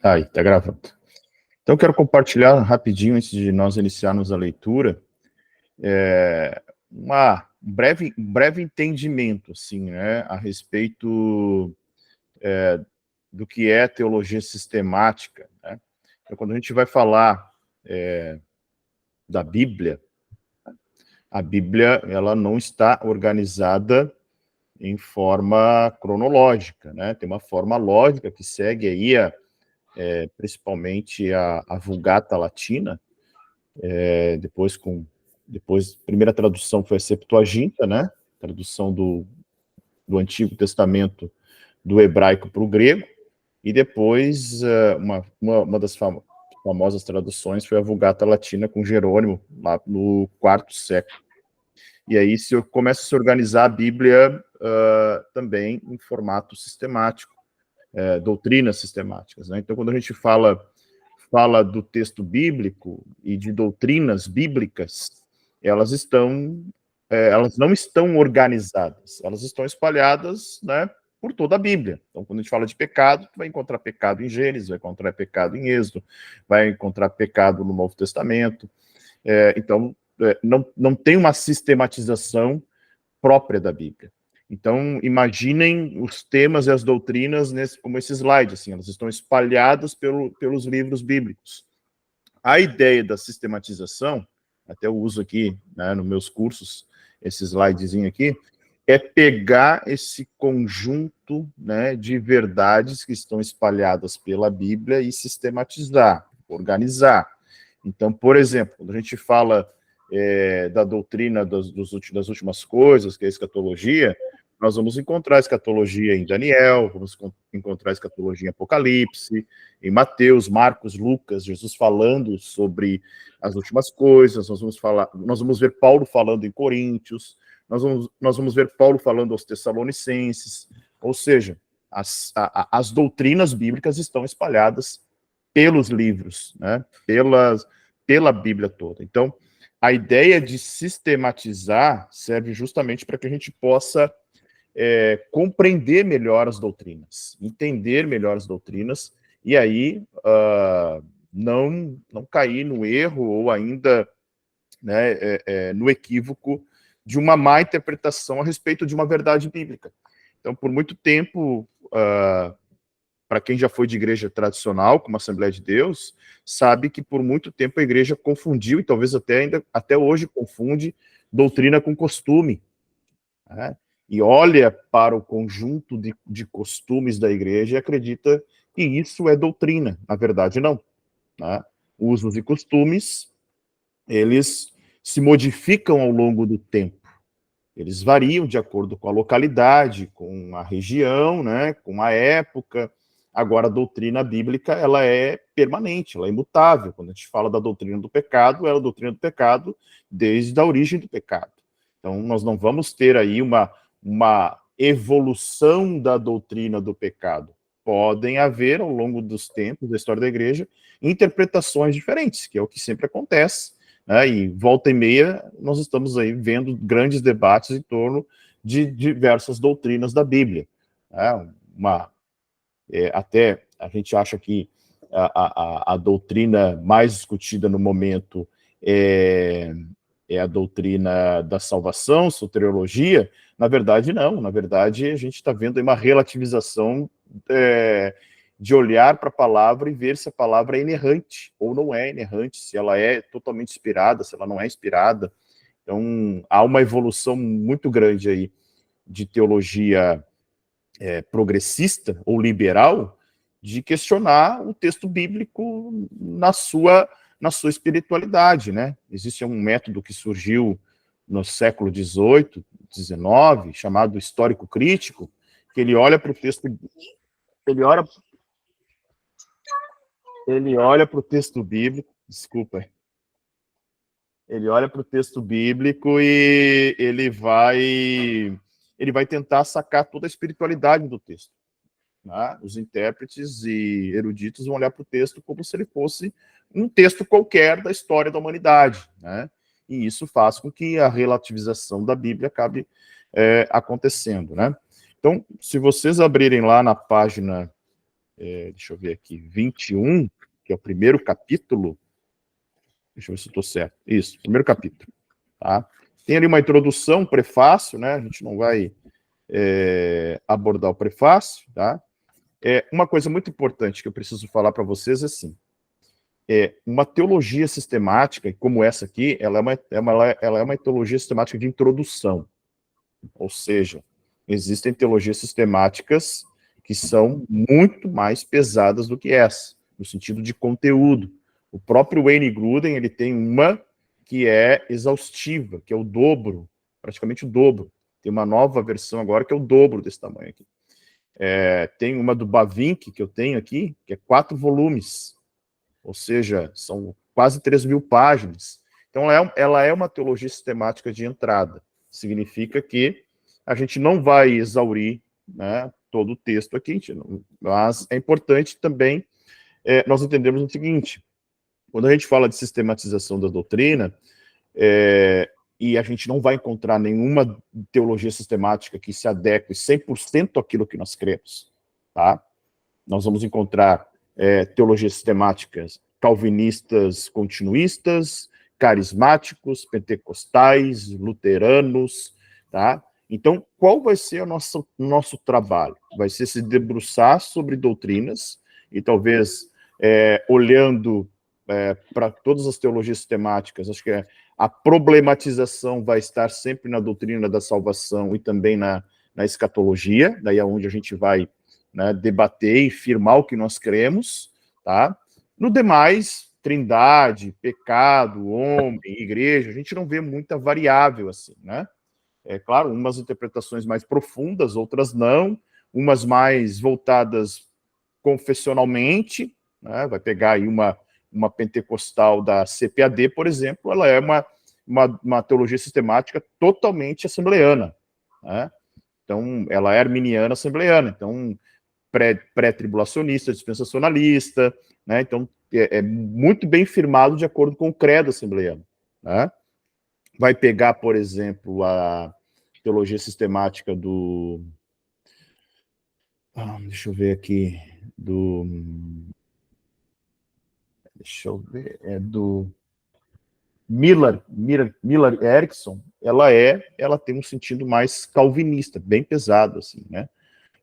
Aí, tá gravando. Então, eu quero compartilhar rapidinho, antes de nós iniciarmos a leitura, um breve entendimento, assim, né, a respeito do que é teologia sistemática, né? Então, quando a gente vai falar da Bíblia, a Bíblia, ela não está organizada em forma cronológica, né? Tem uma forma lógica que segue aí, principalmente a Vulgata Latina, depois, a primeira tradução foi a Septuaginta, né? Tradução do Antigo Testamento do hebraico para o grego, e depois uma das famosas traduções foi a Vulgata Latina com Jerônimo, lá no IV século. E aí começa a se organizar a Bíblia também em formato sistemático, doutrinas sistemáticas, né? Então, quando a gente fala do texto bíblico e de doutrinas bíblicas, elas não estão organizadas, elas estão espalhadas, né, por toda a Bíblia. Então, quando a gente fala de pecado, tu vai encontrar pecado em Gênesis, vai encontrar pecado em Êxodo, vai encontrar pecado no Novo Testamento. Então, não tem uma sistematização própria da Bíblia. Então, imaginem os temas e as doutrinas como esse slide, assim, elas estão espalhadas pelos livros bíblicos. A ideia da sistematização, até eu uso aqui, né, nos meus cursos, esse slidezinho aqui, é pegar esse conjunto, né, de verdades que estão espalhadas pela Bíblia e sistematizar, organizar. Então, por exemplo, quando a gente fala da doutrina das últimas coisas, que é a escatologia, nós vamos encontrar escatologia em Daniel, vamos encontrar escatologia em Apocalipse, em Mateus, Marcos, Lucas, Jesus falando sobre as últimas coisas, nós vamos ver Paulo falando em Coríntios, nós vamos ver Paulo falando aos Tessalonicenses, ou seja, as doutrinas bíblicas estão espalhadas pelos livros, né, pela Bíblia toda. Então, a ideia de sistematizar serve justamente para que a gente possa compreender melhor as doutrinas, entender melhor as doutrinas, e aí não cair no erro ou ainda, né, no equívoco de uma má interpretação a respeito de uma verdade bíblica. Então, por muito tempo, para quem já foi de igreja tradicional, como a Assembleia de Deus, sabe que por muito tempo a igreja confundiu, e talvez até hoje confunde, doutrina com costume, né? E olha para o conjunto de costumes da igreja e acredita que isso é doutrina. Na verdade, não, né? Usos e costumes, eles se modificam ao longo do tempo. Eles variam de acordo com a localidade, com a região, né, com a época. Agora, a doutrina bíblica, ela é permanente, ela é imutável. Quando a gente fala da doutrina do pecado, ela é a doutrina do pecado desde a origem do pecado. Então, nós não vamos ter aí uma evolução da doutrina do pecado. Podem haver, ao longo dos tempos da história da igreja, interpretações diferentes, que é o que sempre acontece, né? E volta e meia, nós estamos aí vendo grandes debates em torno de diversas doutrinas da Bíblia. Até a gente acha que a doutrina mais discutida no momento é a doutrina da salvação, soteriologia. Na verdade, não. Na verdade, a gente está vendo aí uma relativização de olhar para a palavra e ver se a palavra é inerrante ou não é inerrante, se ela é totalmente inspirada, se ela não é inspirada. Então, há uma evolução muito grande aí de teologia progressista ou liberal, de questionar o texto bíblico na sua espiritualidade, né? Existe um método que surgiu no século XVIII, XIX, chamado histórico crítico, que ele olha para o texto, ele olha para o texto bíblico, desculpa, ele olha para o texto bíblico e ele vai tentar sacar toda a espiritualidade do texto. Né? Os intérpretes e eruditos vão olhar para o texto como se ele fosse um texto qualquer da história da humanidade, né? E isso faz com que a relativização da Bíblia acabe acontecendo, né? Então, se vocês abrirem lá na página deixa eu ver aqui, 21, que é o primeiro capítulo. Deixa eu ver se eu estou certo. Isso, primeiro capítulo. Tá? Tem ali uma introdução, um prefácio, né? A gente não vai abordar o prefácio, tá? Uma coisa muito importante que eu preciso falar para vocês é assim, uma teologia sistemática, como essa aqui, ela é uma teologia sistemática de introdução, ou seja, existem teologias sistemáticas que são muito mais pesadas do que essa, no sentido de conteúdo. O próprio Wayne Grudem, ele tem uma que é exaustiva, que é o dobro, praticamente o dobro. Tem uma nova versão agora que é o dobro desse tamanho aqui. Tem uma do Bavinck, que eu tenho aqui, que é 4 volumes, ou seja, são quase 3.000 páginas. Então, ela é uma teologia sistemática de entrada. Significa que a gente não vai exaurir, né, todo o texto aqui, mas é importante também nós entendermos o seguinte: quando a gente fala de sistematização da doutrina, e a gente não vai encontrar nenhuma teologia sistemática que se adeque 100% àquilo que nós cremos, tá? Nós vamos encontrar teologias sistemáticas calvinistas continuistas, carismáticos, pentecostais, luteranos, tá? Então, qual vai ser o nosso trabalho? Vai ser se debruçar sobre doutrinas e talvez olhando para todas as teologias sistemáticas, acho que a problematização vai estar sempre na doutrina da salvação e também na escatologia, daí é onde a gente vai, né, debater e firmar o que nós cremos, tá? No demais, trindade, pecado, homem, igreja, a gente não vê muita variável assim, né? É claro, umas interpretações mais profundas, outras não, umas mais voltadas confessionalmente, né? Vai pegar aí uma pentecostal da CPAD, por exemplo, ela é uma teologia sistemática totalmente assembleiana, né? Então, ela é arminiana assembleiana, então pré-tribulacionista, dispensacionalista, né? Então, é muito bem firmado de acordo com o credo assembleiano, né? Vai pegar, por exemplo, a teologia sistemática do... deixa eu ver aqui, deixa eu ver, do Miller Erickson, ela tem um sentido mais calvinista, bem pesado, assim, né?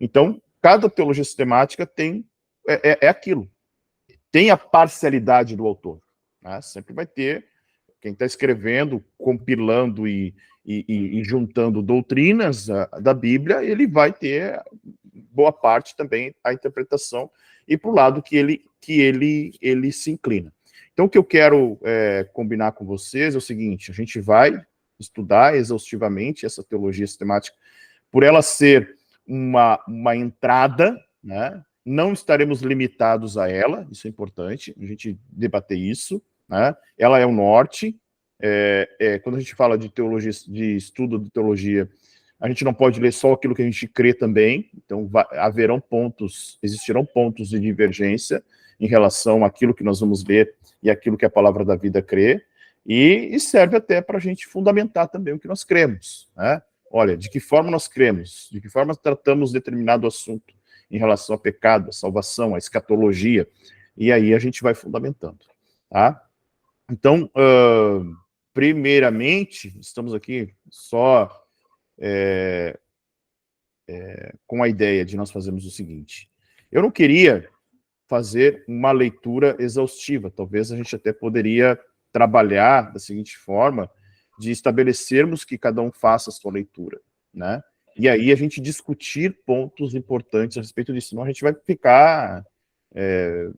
Então, cada teologia sistemática tem, aquilo, tem a parcialidade do autor, né? Sempre vai ter quem está escrevendo, compilando e juntando doutrinas da Bíblia, ele vai ter boa parte também a interpretação e para o lado que ele se inclina. Então, o que eu quero combinar com vocês é o seguinte: a gente vai estudar exaustivamente essa teologia sistemática, por ela ser uma entrada, né? Não estaremos limitados a ela, isso é importante, a gente debater isso, né? Ela é o norte. Quando a gente fala de teologia, de estudo de teologia, a gente não pode ler só aquilo que a gente crê também, então existirão pontos de divergência em relação àquilo que nós vamos ler e aquilo que a palavra da vida crê, e serve até para a gente fundamentar também o que nós cremos, né? Olha, de que forma nós cremos, de que forma tratamos determinado assunto em relação ao pecado, à salvação, à escatologia, e aí a gente vai fundamentando, tá? Então, primeiramente, estamos aqui só com a ideia de nós fazermos o seguinte: eu não queria fazer uma leitura exaustiva, talvez a gente até poderia trabalhar da seguinte forma, de estabelecermos que cada um faça a sua leitura, né? E aí a gente discutir pontos importantes a respeito disso, senão a gente vai ficar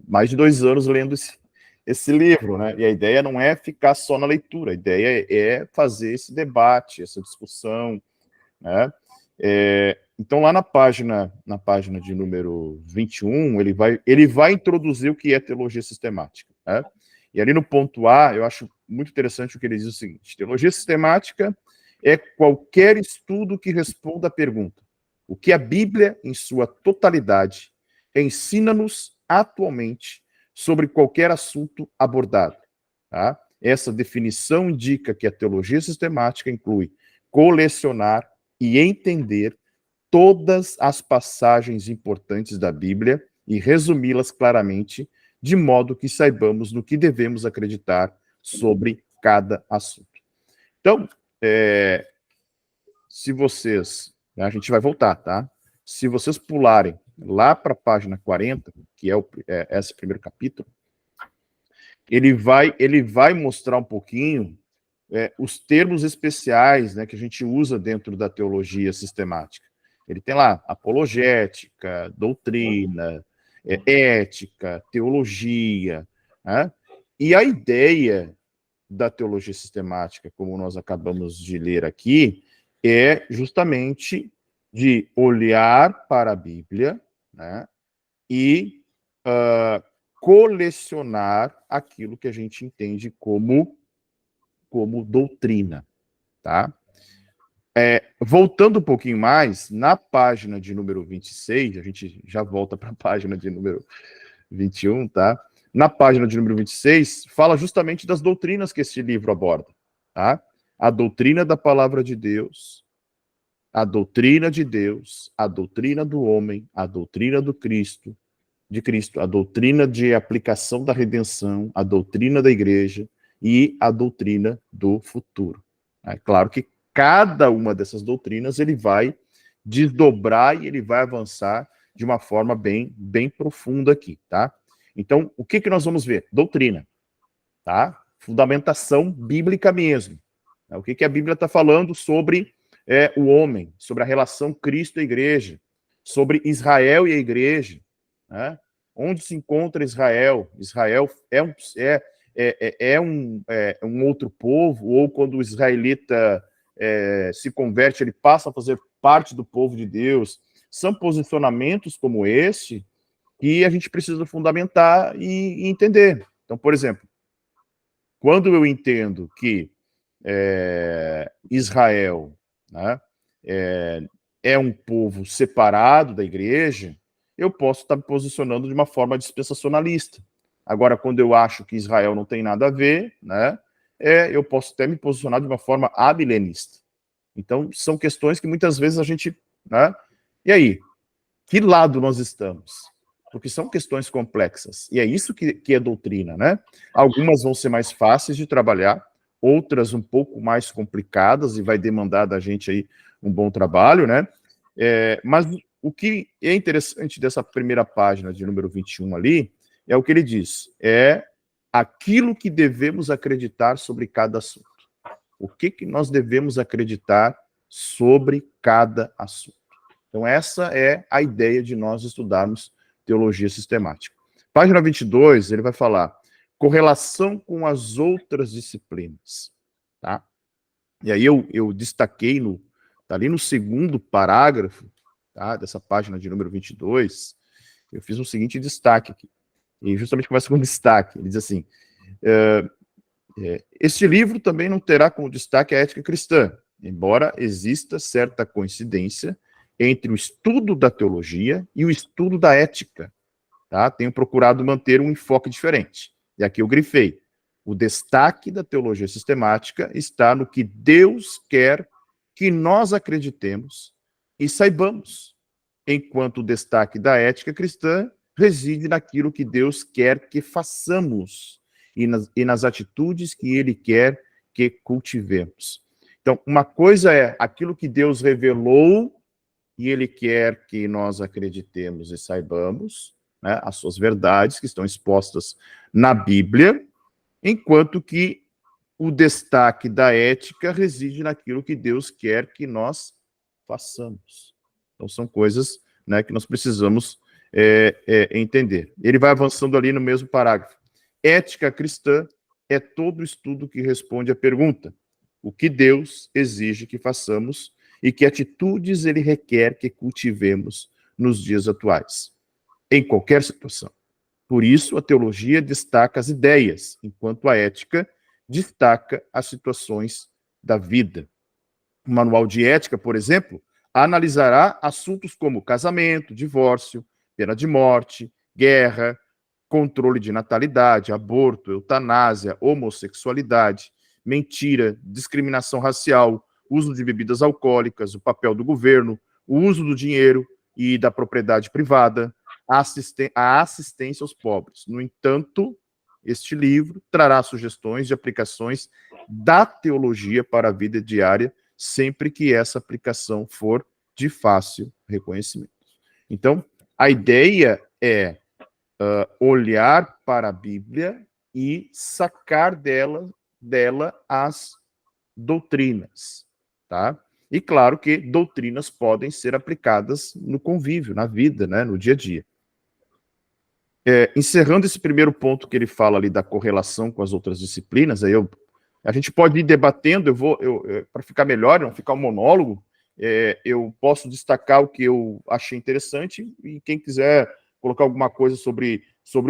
mais de 2 anos lendo esse livro, né? E a ideia não é ficar só na leitura, a ideia é fazer esse debate, essa discussão, né? Então, lá na página de número 21, ele vai introduzir o que é teologia sistemática, né? E ali no ponto A, eu acho muito interessante o que ele diz o seguinte: teologia sistemática é qualquer estudo que responda à pergunta: o que a Bíblia, em sua totalidade, ensina-nos atualmente sobre qualquer assunto abordado, tá? Essa definição indica que a teologia sistemática inclui colecionar e entender todas as passagens importantes da Bíblia e resumi-las claramente, de modo que saibamos no que devemos acreditar sobre cada assunto. Então, se vocês... A gente vai voltar, tá? Se vocês pularem lá para a página 40, que é esse primeiro capítulo, ele vai mostrar um pouquinho os termos especiais, né, que a gente usa dentro da teologia sistemática. Ele tem lá apologética, doutrina, ética, teologia, né? E a ideia da teologia sistemática, como nós acabamos de ler aqui, é justamente de olhar para a Bíblia, né, e colecionar aquilo que a gente entende como doutrina, tá? Voltando um pouquinho mais, na página de número 26, a gente já volta para a página de número 21, tá? Na página de número 26, fala justamente das doutrinas que este livro aborda, tá? A doutrina da palavra de Deus, a doutrina de Deus, a doutrina do homem, a doutrina de Cristo, a doutrina de aplicação da redenção, a doutrina da igreja e a doutrina do futuro. É claro que cada uma dessas doutrinas ele vai desdobrar e ele vai avançar de uma forma bem profunda aqui, tá? Então, o que nós vamos ver? Doutrina, tá? Fundamentação bíblica mesmo. O que a Bíblia está falando sobre o homem, sobre a relação Cristo e igreja, sobre Israel e a igreja, né? Onde se encontra Israel? Israel é um outro povo, ou quando o israelita se converte, ele passa a fazer parte do povo de Deus. São posicionamentos como esse que a gente precisa fundamentar e entender. Então, por exemplo, quando eu entendo que Israel, né, é um povo separado da igreja, eu posso estar me posicionando de uma forma dispensacionalista. Agora, quando eu acho que Israel não tem nada a ver, né, eu posso até me posicionar de uma forma amilenista. Então, são questões que muitas vezes a gente... né, e aí? Que lado nós estamos? Porque são questões complexas. E é isso que é doutrina, né? Algumas vão ser mais fáceis de trabalhar, outras um pouco mais complicadas e vai demandar da gente aí um bom trabalho, né? Mas o que é interessante dessa primeira página de número 21 ali, é o que ele diz, é aquilo que devemos acreditar sobre cada assunto. O que nós devemos acreditar sobre cada assunto. Então essa é a ideia de nós estudarmos teologia sistemática. Página 22, ele vai falar correlação com as outras disciplinas, tá? E aí eu destaquei, tá ali no segundo parágrafo, tá, dessa página de número 22, eu fiz o seguinte destaque aqui, e justamente começa com destaque, ele diz assim, este livro também não terá como destaque a ética cristã, embora exista certa coincidência entre o estudo da teologia e o estudo da ética, tá? Tenho procurado manter um enfoque diferente. E aqui eu grifei. O destaque da teologia sistemática está no que Deus quer que nós acreditemos e saibamos, enquanto o destaque da ética cristã reside naquilo que Deus quer que façamos e nas atitudes que Ele quer que cultivemos. Então, uma coisa é aquilo que Deus revelou e Ele quer que nós acreditemos e saibamos, né, as suas verdades que estão expostas na Bíblia, enquanto que o destaque da ética reside naquilo que Deus quer que nós façamos. Então, são coisas, né, que nós precisamos entender. Ele vai avançando ali no mesmo parágrafo. Ética cristã é todo estudo que responde à pergunta: o que Deus exige que façamos e que atitudes ele requer que cultivemos nos dias atuais, em qualquer situação. Por isso, a teologia destaca as ideias, enquanto a ética destaca as situações da vida. O manual de ética, por exemplo, analisará assuntos como casamento, divórcio, pena de morte, guerra, controle de natalidade, aborto, eutanásia, homossexualidade, mentira, discriminação racial, uso de bebidas alcoólicas, o papel do governo, o uso do dinheiro e da propriedade privada, a assistência aos pobres. No entanto, este livro trará sugestões de aplicações da teologia para a vida diária, sempre que essa aplicação for de fácil reconhecimento. Então, a ideia é olhar para a Bíblia e sacar dela as doutrinas, tá? E claro que doutrinas podem ser aplicadas no convívio, na vida, né, no dia a dia. Encerrando esse primeiro ponto que ele fala ali da correlação com as outras disciplinas, aí a gente pode ir debatendo, para ficar melhor, não ficar um monólogo, eu posso destacar o que eu achei interessante, e quem quiser colocar alguma coisa sobre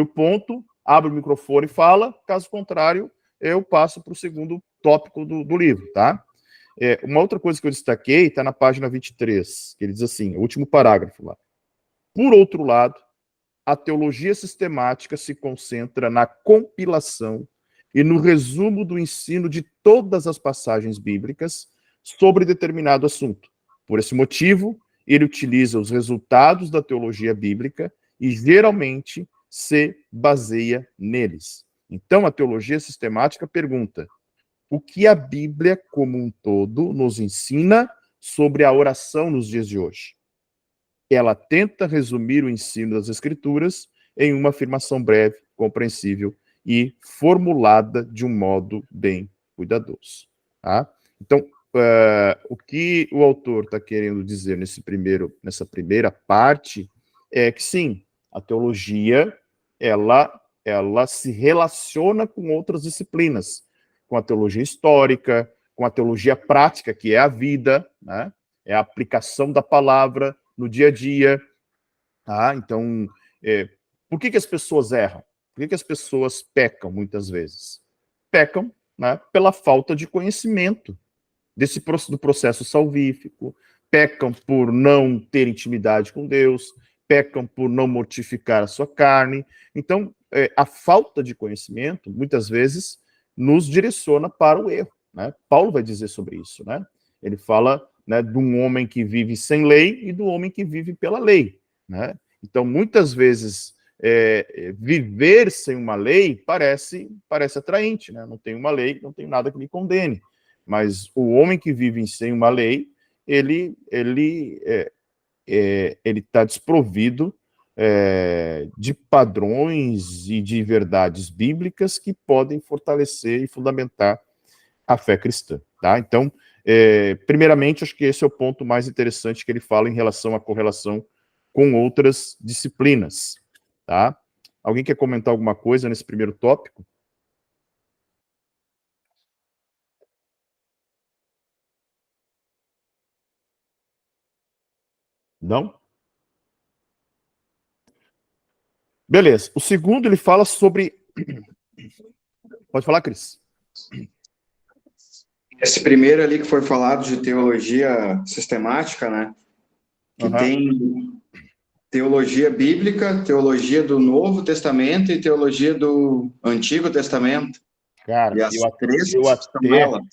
o ponto, abre o microfone e fala, caso contrário, eu passo para o segundo tópico do livro, tá? Uma outra coisa que eu destaquei está na página 23, que ele diz assim, o último parágrafo lá. Por outro lado, a teologia sistemática se concentra na compilação e no resumo do ensino de todas as passagens bíblicas sobre determinado assunto. Por esse motivo, ele utiliza os resultados da teologia bíblica e geralmente se baseia neles. Então, a teologia sistemática pergunta: o que a Bíblia como um todo nos ensina sobre a oração nos dias de hoje? Ela tenta resumir o ensino das Escrituras em uma afirmação breve, compreensível e formulada de um modo bem cuidadoso. Tá? Então, o que o autor está querendo dizer nessa primeira parte é que, sim, a teologia ela se relaciona com outras disciplinas, com a teologia histórica, com a teologia prática, que é a vida, né? É a aplicação da palavra no dia a dia. Tá? Então, por que as pessoas erram? Por que as pessoas pecam muitas vezes? Pecam, né, pela falta de conhecimento do processo salvífico, pecam por não ter intimidade com Deus, pecam por não mortificar a sua carne. Então, a falta de conhecimento, muitas vezes, nos direciona para o erro. Né? Paulo vai dizer sobre isso. Né? Ele fala, né, de um homem que vive sem lei e do homem que vive pela lei. Né? Então, muitas vezes, viver sem uma lei parece atraente. Né? Não tem uma lei, não tem nada que me condene. Mas o homem que vive sem uma lei, ele está desprovido de padrões e de verdades bíblicas que podem fortalecer e fundamentar a fé cristã. Tá? Então, primeiramente, acho que esse é o ponto mais interessante que ele fala em relação à correlação com outras disciplinas. Tá? Alguém quer comentar alguma coisa nesse primeiro tópico? Não? Beleza. O segundo, ele fala sobre... Pode falar, Cris. Esse primeiro ali que foi falado de teologia sistemática, né? Que tem teologia bíblica, teologia do Novo Testamento e teologia do Antigo Testamento. Cara, e as três são elas.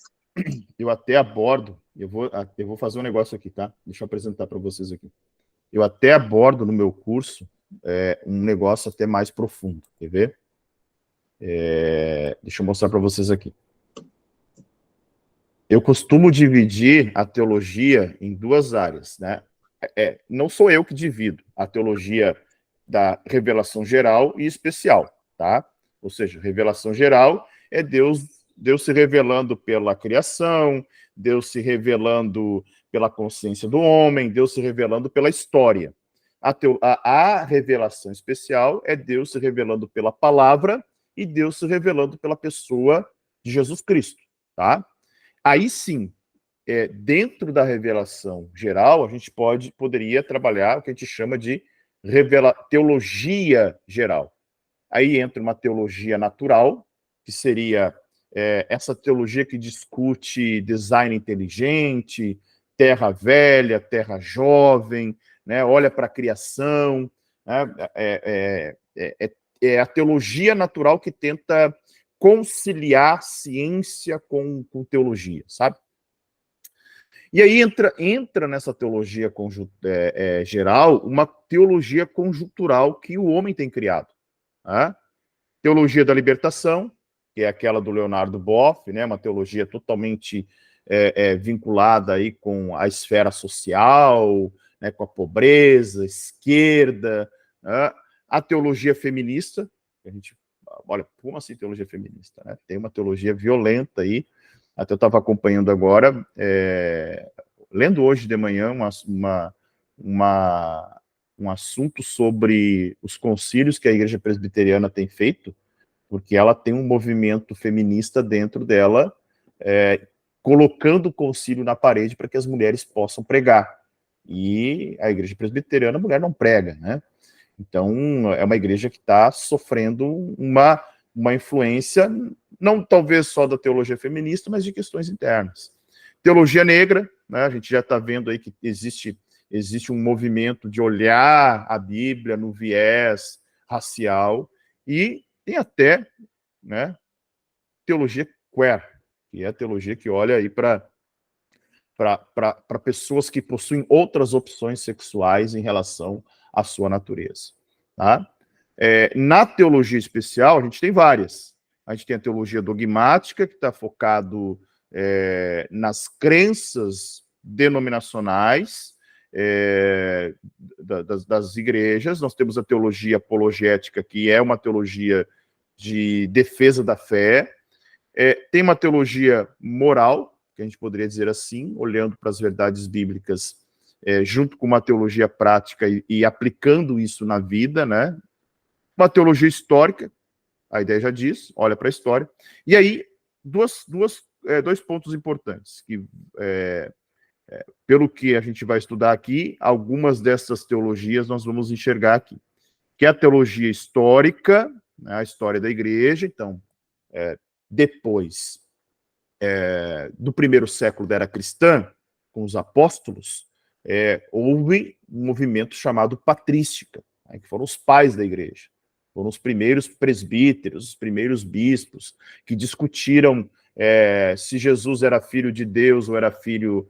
eu até abordo, eu vou fazer um negócio aqui, tá? Deixa eu apresentar para vocês aqui. Eu até abordo no meu curso um negócio até mais profundo, quer ver? Deixa eu mostrar para vocês aqui. Eu costumo dividir a teologia em duas áreas, né? Não sou eu que divido a teologia da revelação geral e especial, tá? Ou seja, revelação geral é Deus se revelando pela criação, Deus se revelando pela consciência do homem, Deus se revelando pela história. A revelação especial é Deus se revelando pela palavra e Deus se revelando pela pessoa de Jesus Cristo, tá? Aí sim, dentro da revelação geral, a gente poderia trabalhar o que a gente chama de teologia geral. Aí entra uma teologia natural, que seria essa teologia que discute design inteligente, terra velha, terra jovem, né, olha para a criação. Né, é a teologia natural que tenta conciliar ciência com teologia, sabe? E aí entra nessa teologia geral uma teologia conjuntural que o homem tem criado. Tá? Teologia da libertação, que é aquela do Leonardo Boff, né? Uma teologia totalmente vinculada aí com a esfera social, né? Com a pobreza, esquerda. Né? A teologia feminista, a gente, olha, como assim teologia feminista? Né? Tem uma teologia violenta aí. Até eu estava acompanhando agora, lendo hoje de manhã um assunto sobre os concílios que a Igreja Presbiteriana tem feito, porque ela tem um movimento feminista dentro dela, colocando o concílio na parede para que as mulheres possam pregar. E a Igreja Presbiteriana, a mulher não prega, né? Então, é uma igreja que está sofrendo uma influência, não talvez só da teologia feminista, mas de questões internas. Teologia negra, né, a gente já está vendo aí que existe um movimento de olhar a Bíblia no viés racial, e tem até, né, teologia queer, que é a teologia que olha aí para pessoas que possuem outras opções sexuais em relação à sua natureza. Tá? Na teologia especial, a gente tem várias. A gente tem a teologia dogmática, que está focado nas crenças denominacionais das igrejas. Nós temos a teologia apologética, que é uma teologia de defesa da fé. Tem uma teologia moral, que a gente poderia dizer assim, olhando para as verdades bíblicas, junto com uma teologia prática e aplicando isso na vida, né? Uma teologia histórica, a ideia já diz, olha para a história. E aí, dois pontos importantes, que pelo que a gente vai estudar aqui, algumas dessas teologias nós vamos enxergar aqui, que é a teologia histórica, né, a história da igreja. Então, depois do primeiro século da era cristã, com os apóstolos, houve um movimento chamado patrística, né, que foram os pais da igreja. Foram os primeiros presbíteros, os primeiros bispos, que discutiram se Jesus era filho de Deus ou era filho,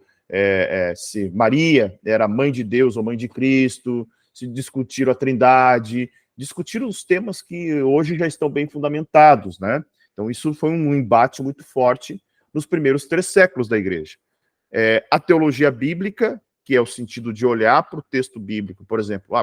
se Maria era mãe de Deus ou mãe de Cristo, se discutiram a Trindade, discutiram os temas que hoje já estão bem fundamentados, né? Então isso foi um embate muito forte nos primeiros 3 séculos da igreja. A teologia bíblica, que é o sentido de olhar para o texto bíblico, por exemplo,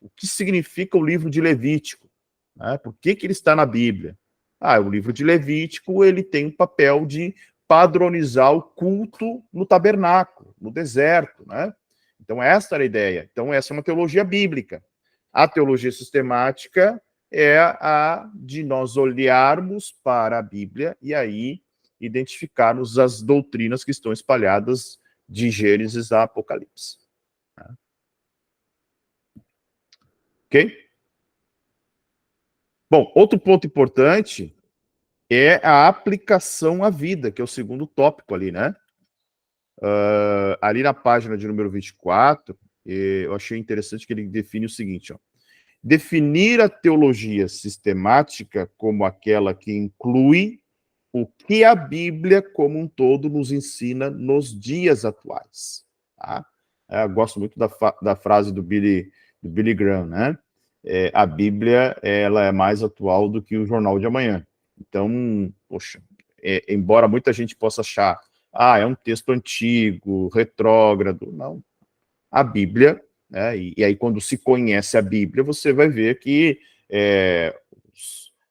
o que significa o livro de Levítico? Né? Por que ele está na Bíblia? O livro de Levítico ele tem um papel de padronizar o culto no tabernáculo, no deserto, né? Então essa era a ideia. Então essa é uma teologia bíblica. A teologia sistemática é a de nós olharmos para a Bíblia e aí identificarmos as doutrinas que estão espalhadas de Gênesis a Apocalipse. Ok? Bom, outro ponto importante é a aplicação à vida, que é o segundo tópico ali, né? Ali na página de número 24, eu achei interessante que ele define o seguinte, ó. Definir a teologia sistemática como aquela que inclui o que a Bíblia como um todo nos ensina nos dias atuais. Tá? Eu gosto muito da frase do Billy Graham, né? A Bíblia ela é mais atual do que o jornal de amanhã. Então, poxa, embora muita gente possa achar, é um texto antigo, retrógrado, não. A Bíblia, né, e aí quando se conhece a Bíblia, você vai ver que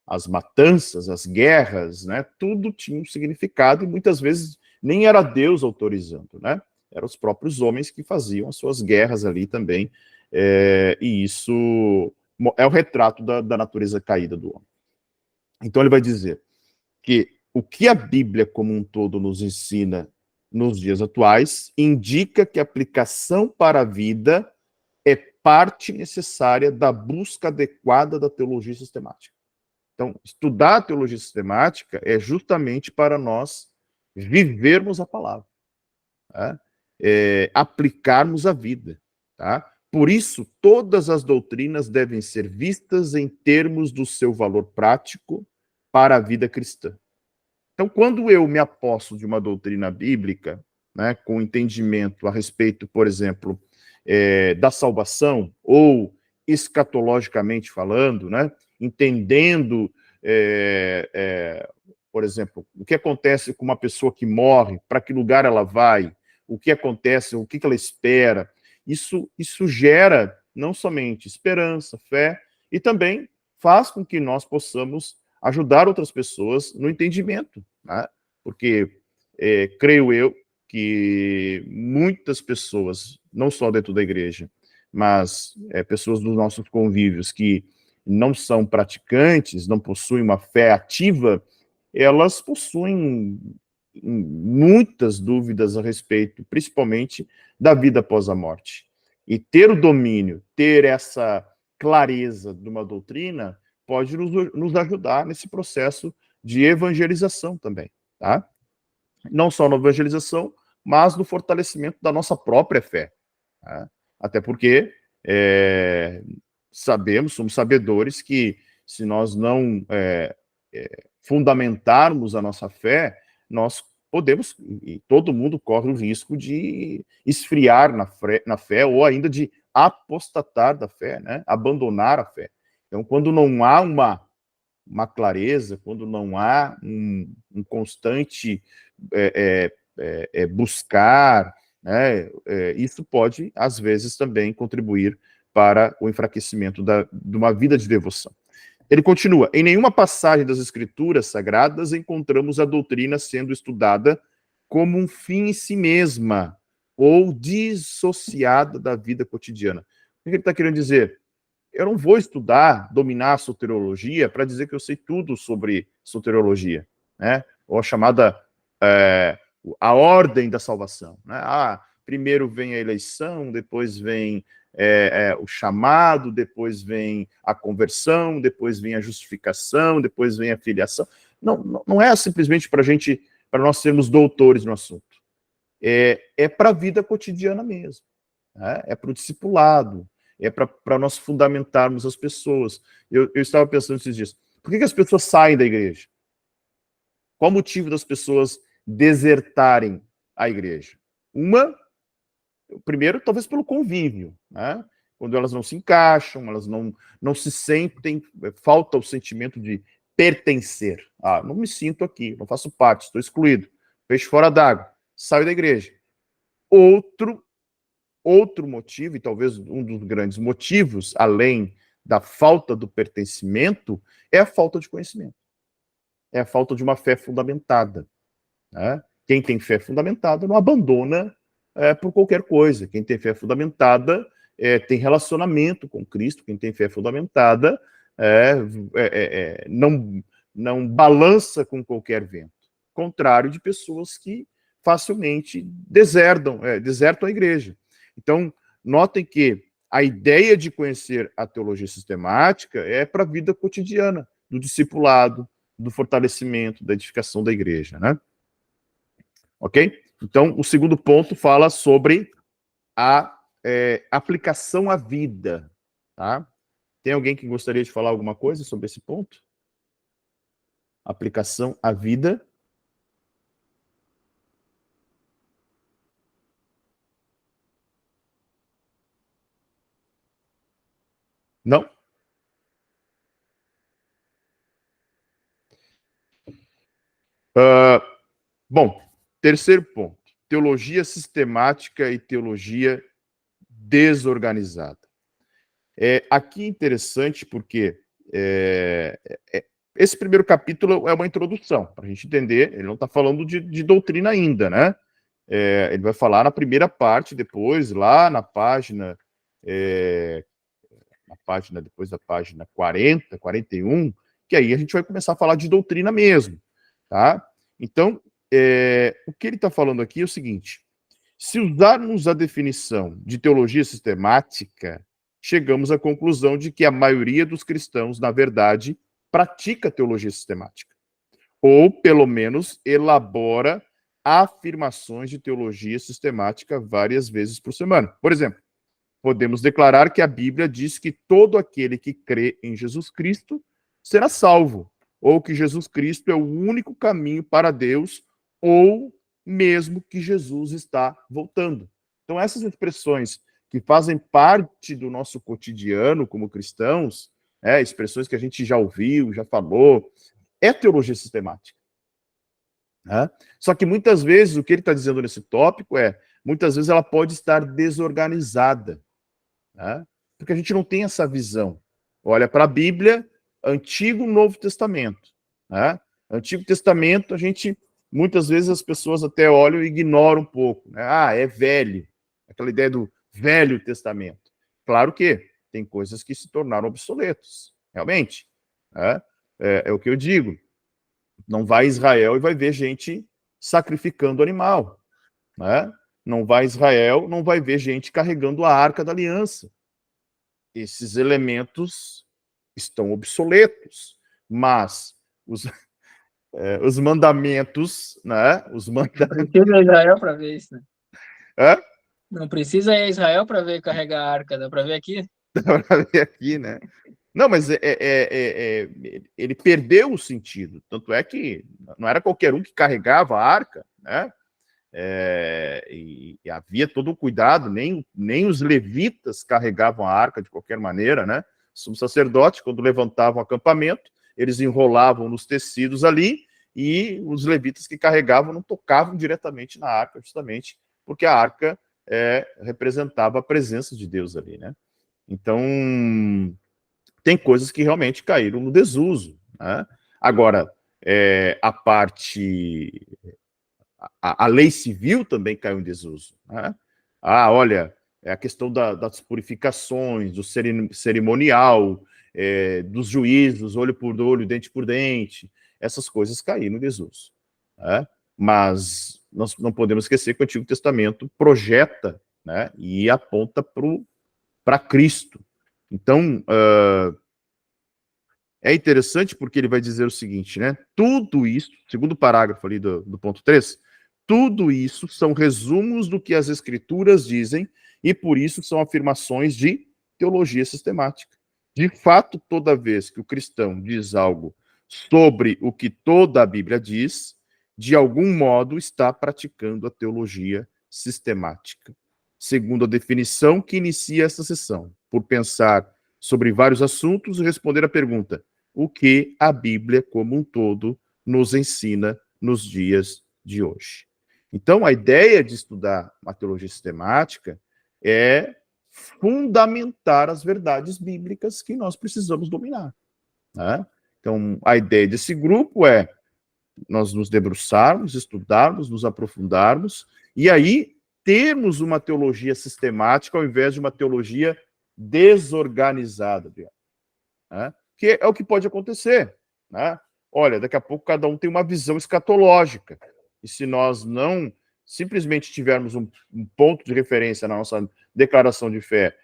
as matanças, as guerras, né, tudo tinha um significado e muitas vezes nem era Deus autorizando, né? Eram os próprios homens que faziam as suas guerras ali também, e isso é o retrato da natureza caída do homem. Então ele vai dizer que o que a Bíblia como um todo nos ensina nos dias atuais indica que a aplicação para a vida é parte necessária da busca adequada da teologia sistemática. Então, estudar a teologia sistemática é justamente para nós vivermos a palavra, tá? Aplicarmos a vida. Tá? Por isso, todas as doutrinas devem ser vistas em termos do seu valor prático para a vida cristã. Então, quando eu me aposto de uma doutrina bíblica, né, com entendimento a respeito, por exemplo, da salvação, ou escatologicamente falando, né, entendendo, por exemplo, o que acontece com uma pessoa que morre, para que lugar ela vai, o que acontece, o que ela espera. Isso gera não somente esperança, fé, e também faz com que nós possamos ajudar outras pessoas no entendimento, né? Porque creio eu que muitas pessoas, não só dentro da igreja, mas pessoas dos nossos convívios que não são praticantes, não possuem uma fé ativa, elas possuem muitas dúvidas a respeito, principalmente, da vida após a morte. E ter o domínio, ter essa clareza de uma doutrina, pode nos ajudar nesse processo de evangelização também, tá? Não só na evangelização, mas no fortalecimento da nossa própria fé. Tá? Até porque somos sabedores que se nós não fundamentarmos a nossa fé, nós podemos, e todo mundo corre o risco de esfriar na fé ou ainda de apostatar da fé, né? Abandonar a fé. Então, quando não há uma clareza, quando não há um constante buscar, né, isso pode, às vezes, também contribuir para o enfraquecimento de uma vida de devoção. Ele continua, em nenhuma passagem das Escrituras Sagradas encontramos a doutrina sendo estudada como um fim em si mesma ou dissociada da vida cotidiana. O que ele está querendo dizer? Eu não vou estudar, dominar a soteriologia para dizer que eu sei tudo sobre soteriologia, né? Ou a chamada a ordem da salvação, né? Primeiro vem a eleição, depois vem o chamado, depois vem a conversão, depois vem a justificação, depois vem a filiação. Não é simplesmente para nós sermos doutores no assunto. É para a vida cotidiana mesmo, né? É para o discipulado, é para nós fundamentarmos as pessoas. Eu estava pensando esses dias, por que as pessoas saem da igreja? Qual o motivo das pessoas desertarem a igreja? Primeiro, talvez pelo convívio, né? Quando elas não se encaixam, elas não se sentem, falta o sentimento de pertencer. Não me sinto aqui, não faço parte, estou excluído, peixe fora d'água, saio da igreja. Outro motivo, e talvez um dos grandes motivos, além da falta do pertencimento, é a falta de conhecimento. É a falta de uma fé fundamentada, né? Quem tem fé fundamentada não abandona por qualquer coisa. Quem tem fé fundamentada tem relacionamento com Cristo. Quem tem fé fundamentada não balança com qualquer vento. Contrário de pessoas que facilmente desertam a igreja. Então, notem que a ideia de conhecer a teologia sistemática é para a vida cotidiana, do discipulado, do fortalecimento, da edificação da igreja, né? Ok? Então, o segundo ponto fala sobre a aplicação à vida, tá? Tem alguém que gostaria de falar alguma coisa sobre esse ponto? Aplicação à vida. Não? Bom, terceiro ponto. Teologia sistemática e teologia desorganizada. Aqui é interessante porque esse primeiro capítulo é uma introdução, para a gente entender, ele não está falando de doutrina ainda, né? Ele vai falar na primeira parte, depois, lá na página, depois da página 40, 41, que aí a gente vai começar a falar de doutrina mesmo, tá? Então, o que ele está falando aqui é o seguinte: se usarmos a definição de teologia sistemática, chegamos à conclusão de que a maioria dos cristãos, na verdade, pratica teologia sistemática, ou, pelo menos, elabora afirmações de teologia sistemática várias vezes por semana. Por exemplo, podemos declarar que a Bíblia diz que todo aquele que crê em Jesus Cristo será salvo, ou que Jesus Cristo é o único caminho para Deus, ou mesmo que Jesus está voltando. Então, essas expressões que fazem parte do nosso cotidiano como cristãos, expressões que a gente já ouviu, já falou, é teologia sistemática. Né? Só que muitas vezes, o que ele está dizendo nesse tópico muitas vezes ela pode estar desorganizada, né? Porque a gente não tem essa visão. Olha para a Bíblia, Antigo e Novo Testamento. Né? Antigo Testamento, muitas vezes as pessoas até olham e ignoram um pouco. Né? É velho. Aquela ideia do Velho Testamento. Claro que tem coisas que se tornaram obsoletas, realmente. Né? É o que eu digo. Não vai a Israel e vai ver gente sacrificando animal. Né? Não vai a Israel, não vai ver gente carregando a Arca da Aliança. Esses elementos estão obsoletos, mas os mandamentos, né? Não precisa ir a Israel para ver isso, né? Hã? Não precisa ir a Israel para ver carregar a arca, dá para ver aqui? Dá para ver aqui, né? Não, mas ele perdeu o sentido. Tanto é que não era qualquer um que carregava a arca, né? E havia todo o cuidado, nem os levitas carregavam a arca de qualquer maneira, né? Os sacerdotes, quando levantavam o acampamento, eles enrolavam nos tecidos ali, e os levitas que carregavam não tocavam diretamente na arca, justamente porque a arca representava a presença de Deus ali, né? Então, tem coisas que realmente caíram no desuso, né? Agora, a parte... A lei civil também caiu em desuso. Né? Olha, a questão das purificações, do cerimonial, dos juízos, olho por olho, dente por dente, essas coisas caíram em desuso. Né? Mas nós não podemos esquecer que o Antigo Testamento projeta, né, e aponta para Cristo. Então, é interessante porque ele vai dizer o seguinte, né? Tudo isso, segundo parágrafo ali do ponto 3, tudo isso são resumos do que as Escrituras dizem e, por isso, são afirmações de teologia sistemática. De fato, toda vez que o cristão diz algo sobre o que toda a Bíblia diz, de algum modo está praticando a teologia sistemática. Segundo a definição que inicia essa sessão, por pensar sobre vários assuntos e responder a pergunta: o que a Bíblia como um todo nos ensina nos dias de hoje? Então, a ideia de estudar a teologia sistemática é fundamentar as verdades bíblicas que nós precisamos dominar. Né? Então, a ideia desse grupo é nós nos debruçarmos, estudarmos, nos aprofundarmos, e aí termos uma teologia sistemática ao invés de uma teologia desorganizada. Né? Que é o que pode acontecer. Né? Olha, daqui a pouco cada um tem uma visão escatológica. E se nós não simplesmente tivermos um ponto de referência na nossa declaração de fé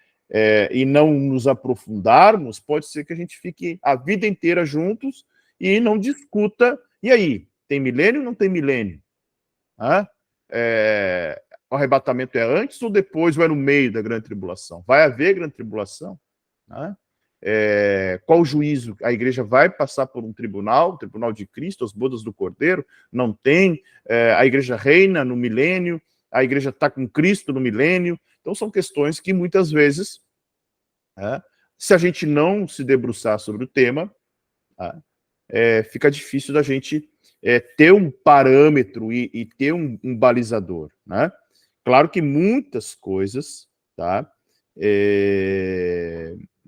e não nos aprofundarmos, pode ser que a gente fique a vida inteira juntos e não discuta. E aí, tem milênio ou não tem milênio? O arrebatamento é antes ou depois, ou é no meio da grande tribulação? Vai haver grande tribulação? Né? Qual juízo? A igreja vai passar por um tribunal, o tribunal de Cristo, as bodas do Cordeiro? Não tem. A igreja reina no milênio, a igreja está com Cristo no milênio. Então são questões que muitas vezes, se a gente não se debruçar sobre o tema, fica difícil da gente ter um parâmetro e ter um balizador. Né? Claro que muitas coisas, tá?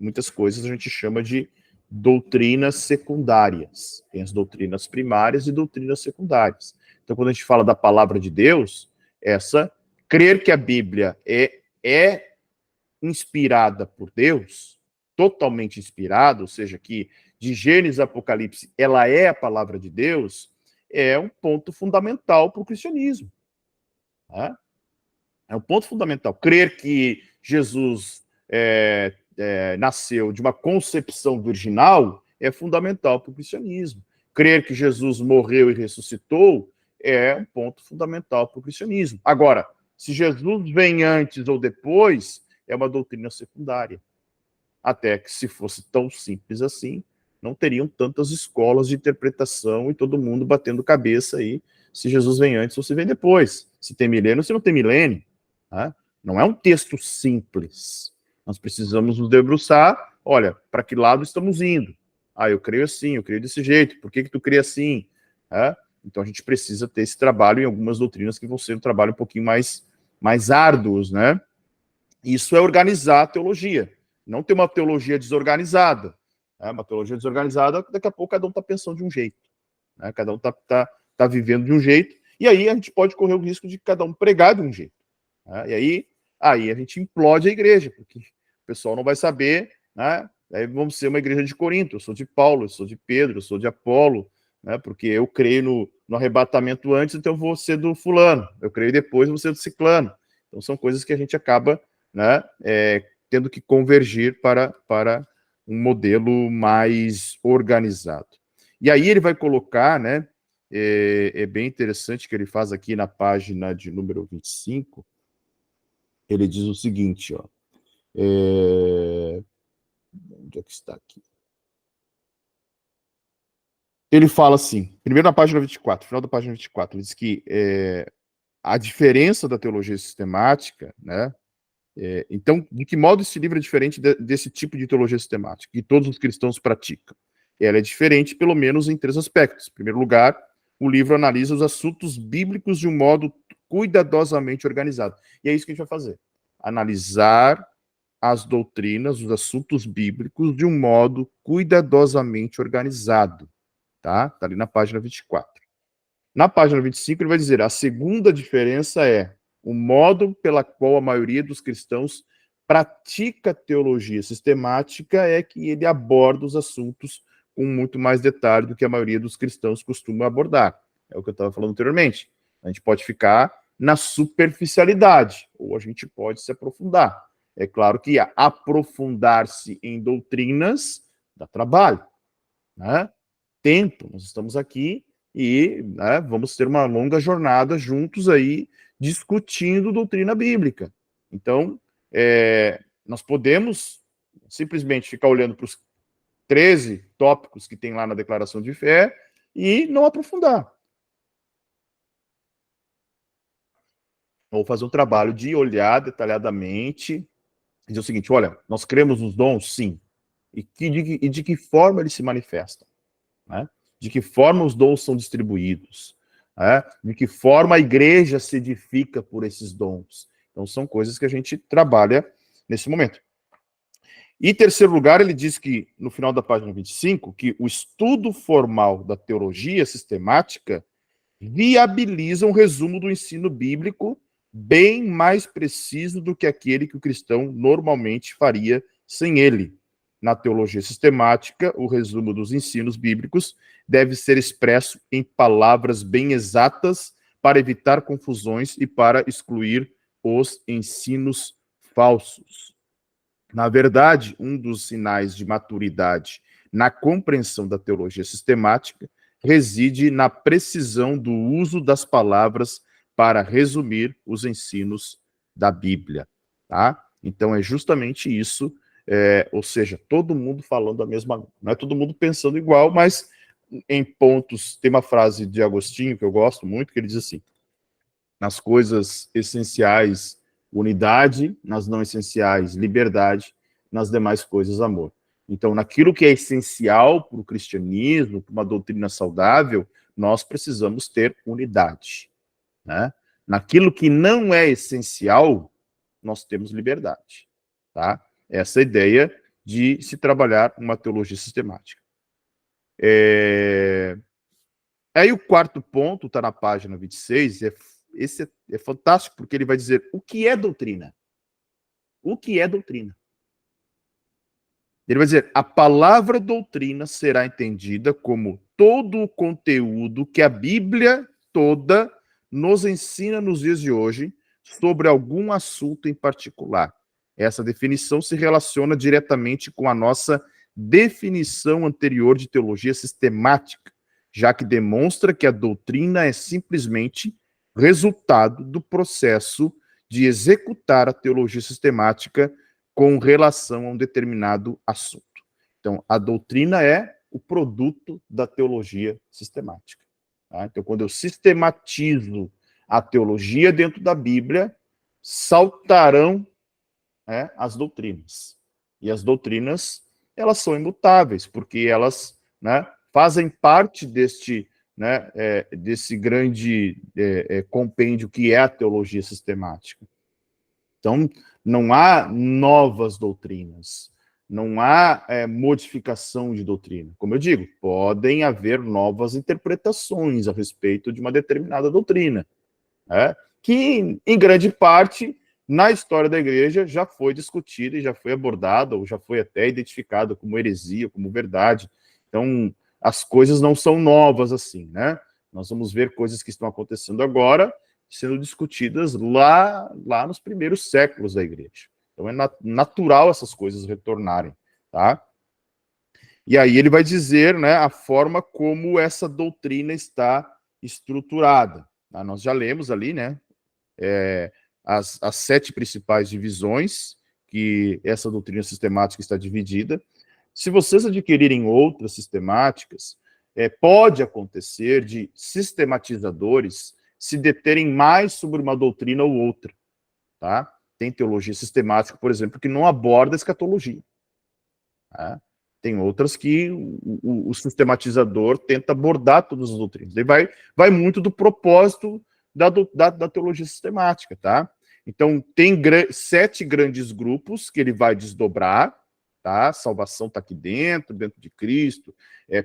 Muitas coisas a gente chama de doutrinas secundárias. Tem as doutrinas primárias e doutrinas secundárias. Então, quando a gente fala da palavra de Deus, crer que a Bíblia é inspirada por Deus, totalmente inspirada, ou seja, que de Gênesis a Apocalipse ela é a palavra de Deus, é um ponto fundamental para o cristianismo. Tá? É um ponto fundamental. Crer que Jesus nasceu de uma concepção virginal é fundamental para o cristianismo. Crer que Jesus morreu e ressuscitou é um ponto fundamental para o cristianismo. Agora, se Jesus vem antes ou depois, é uma doutrina secundária. Até que, se fosse tão simples assim, não teriam tantas escolas de interpretação e todo mundo batendo cabeça aí se Jesus vem antes ou se vem depois, se tem milênio ou se não tem milênio. Tá? Não é um texto simples. Nós precisamos nos debruçar, olha, para que lado estamos indo? Ah, eu creio assim, eu creio desse jeito, por que tu crê assim? Tá? Então a gente precisa ter esse trabalho em algumas doutrinas que vão ser um trabalho um pouquinho mais árduos, né? Isso é organizar a teologia, não ter uma teologia desorganizada. Né? Uma teologia desorganizada, daqui a pouco cada um está pensando de um jeito. Né? Cada um tá vivendo de um jeito, e aí a gente pode correr o risco de cada um pregar de um jeito. Né? E aí a gente implode a igreja, porque o pessoal não vai saber, né? Aí vamos ser uma igreja de Corinto, eu sou de Paulo, eu sou de Pedro, eu sou de Apolo, né? Porque eu creio no arrebatamento antes, então eu vou ser do fulano, eu creio depois, eu vou ser do ciclano. Então são coisas que a gente acaba, né, tendo que convergir para um modelo mais organizado. E aí ele vai colocar, né, é bem interessante que ele faz aqui na página de número 25, ele diz o seguinte, ó, onde é que está aqui? Ele fala assim, primeiro na página 24, final da página 24, ele diz que a diferença da teologia sistemática, né, então, de que modo esse livro é diferente desse tipo de teologia sistemática, que todos os cristãos praticam? Ela é diferente, pelo menos, em 3 aspectos. Em primeiro lugar, o livro analisa os assuntos bíblicos de um modo cuidadosamente organizado. E é isso que a gente vai fazer. Analisar as doutrinas, os assuntos bíblicos de um modo cuidadosamente organizado. Tá ali na página 24. Na página 25, ele vai dizer, a segunda diferença é o modo pela qual a maioria dos cristãos pratica teologia sistemática é que ele aborda os assuntos com muito mais detalhe do que a maioria dos cristãos costuma abordar. É o que eu estava falando anteriormente. A gente pode ficar na superficialidade, ou a gente pode se aprofundar. É claro que aprofundar-se em doutrinas dá trabalho, né? Tempo, nós estamos aqui e, né, vamos ter uma longa jornada juntos aí, discutindo doutrina bíblica. Então, nós podemos simplesmente ficar olhando para os 13 tópicos que tem lá na declaração de fé e não aprofundar. Ou fazer um trabalho de olhar detalhadamente e dizer o seguinte, olha, nós cremos nos dons? Sim. E de que forma eles se manifestam? Né? De que forma os dons são distribuídos? Né? De que forma a igreja se edifica por esses dons? Então, são coisas que a gente trabalha nesse momento. E, em terceiro lugar, ele diz que, no final da página 25, que o estudo formal da teologia sistemática viabiliza um resumo do ensino bíblico bem mais preciso do que aquele que o cristão normalmente faria sem ele. Na teologia sistemática, o resumo dos ensinos bíblicos deve ser expresso em palavras bem exatas para evitar confusões e para excluir os ensinos falsos. Na verdade, um dos sinais de maturidade na compreensão da teologia sistemática reside na precisão do uso das palavras para resumir os ensinos da Bíblia, tá? Então é justamente isso, ou seja, todo mundo falando a mesma, não é todo mundo pensando igual, mas em pontos, tem uma frase de Agostinho que eu gosto muito, que ele diz assim, nas coisas essenciais, unidade, nas não essenciais, liberdade, nas demais coisas, amor. Então, naquilo que é essencial para o cristianismo, para uma doutrina saudável, nós precisamos ter unidade. Né? Naquilo que não é essencial, nós temos liberdade. Tá? Essa é a ideia de se trabalhar uma teologia sistemática. Aí o quarto ponto está na página 26, esse é fantástico, porque ele vai dizer o que é doutrina. O que é doutrina? Ele vai dizer, a palavra doutrina será entendida como todo o conteúdo que a Bíblia toda nos ensina nos dias de hoje sobre algum assunto em particular. Essa definição se relaciona diretamente com a nossa definição anterior de teologia sistemática, já que demonstra que a doutrina é simplesmente resultado do processo de executar a teologia sistemática com relação a um determinado assunto. Então, a doutrina é o produto da teologia sistemática. Tá? Então, quando eu sistematizo a teologia dentro da Bíblia, saltarão, né, as doutrinas. E as doutrinas, elas são imutáveis, porque elas, né, fazem parte desse grande compêndio que é a teologia sistemática. Então, não há novas doutrinas, não há modificação de doutrina. Como eu digo, podem haver novas interpretações a respeito de uma determinada doutrina, né, que, em grande parte, na história da igreja, já foi discutida e já foi abordada, ou já foi até identificada como heresia, como verdade. Então, as coisas não são novas assim, né? Nós vamos ver coisas que estão acontecendo agora, sendo discutidas lá nos primeiros séculos da igreja. Então, é natural essas coisas retornarem, tá? E aí ele vai dizer, né, a forma como essa doutrina está estruturada. Tá? Nós já lemos ali, né, as 7 principais divisões que essa doutrina sistemática está dividida. Se vocês adquirirem outras sistemáticas, pode acontecer de sistematizadores se deterem mais sobre uma doutrina ou outra, tá? Tem teologia sistemática, por exemplo, que não aborda escatologia. Tá? Tem outras que o sistematizador tenta abordar todas as doutrinas. Daí vai muito do propósito da teologia sistemática, tá? Então, tem 7 grandes grupos que ele vai desdobrar, tá? Salvação está aqui dentro de Cristo,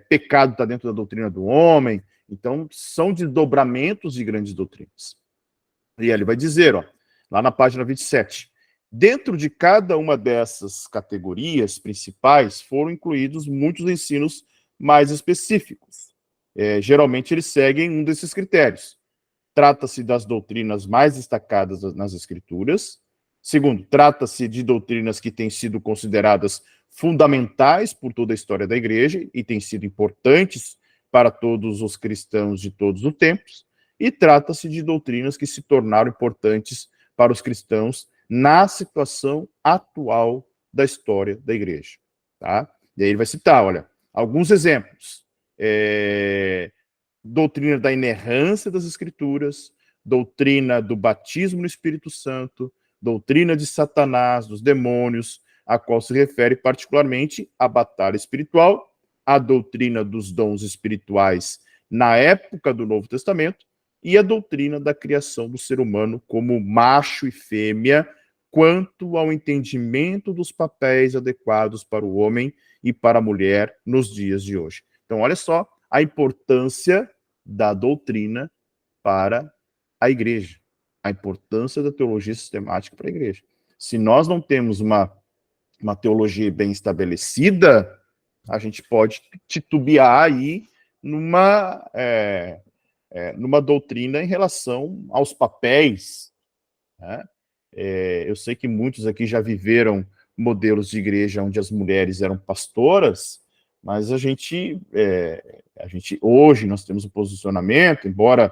pecado está dentro da doutrina do homem. Então, são desdobramentos de grandes doutrinas. E aí ele vai dizer, ó, lá na página 27, dentro de cada uma dessas categorias principais foram incluídos muitos ensinos mais específicos. Geralmente eles seguem um desses critérios. Trata-se das doutrinas mais destacadas nas Escrituras. Segundo, trata-se de doutrinas que têm sido consideradas fundamentais por toda a história da Igreja e têm sido importantes para todos os cristãos de todos os tempos. E trata-se de doutrinas que se tornaram importantes para os cristãos na situação atual da história da Igreja. Tá? E aí ele vai citar, olha, alguns exemplos. Doutrina da inerrância das Escrituras, doutrina do batismo no Espírito Santo, doutrina de Satanás, dos demônios, a qual se refere particularmente à batalha espiritual, a doutrina dos dons espirituais na época do Novo Testamento e a doutrina da criação do ser humano como macho e fêmea, quanto ao entendimento dos papéis adequados para o homem e para a mulher nos dias de hoje. Então, olha só a importância da doutrina para a igreja, a importância da teologia sistemática para a igreja. Se nós não temos uma teologia bem estabelecida, a gente pode titubear aí numa doutrina em relação aos papéis, né? Eu sei que muitos aqui já viveram modelos de igreja onde as mulheres eram pastoras, mas a gente hoje nós temos um posicionamento, embora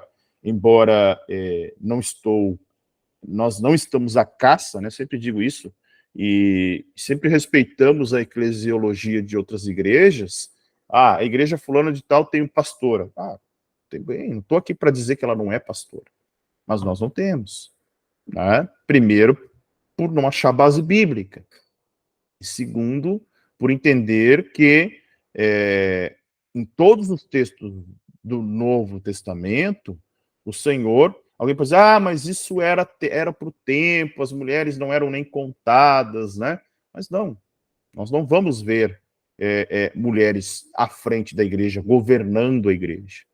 nós não estamos à caça, né? Sempre digo isso, e sempre respeitamos a eclesiologia de outras igrejas. A igreja fulana de tal tem um pastora. Tem bem, não estou aqui para dizer que ela não é pastora, mas nós não temos. Né? Primeiro, por não achar base bíblica. E segundo, por entender que em todos os textos do Novo Testamento, o Senhor, alguém pode dizer, mas isso era para o tempo, as mulheres não eram nem contadas, né? Mas não, nós não vamos ver mulheres à frente da igreja, governando a igreja,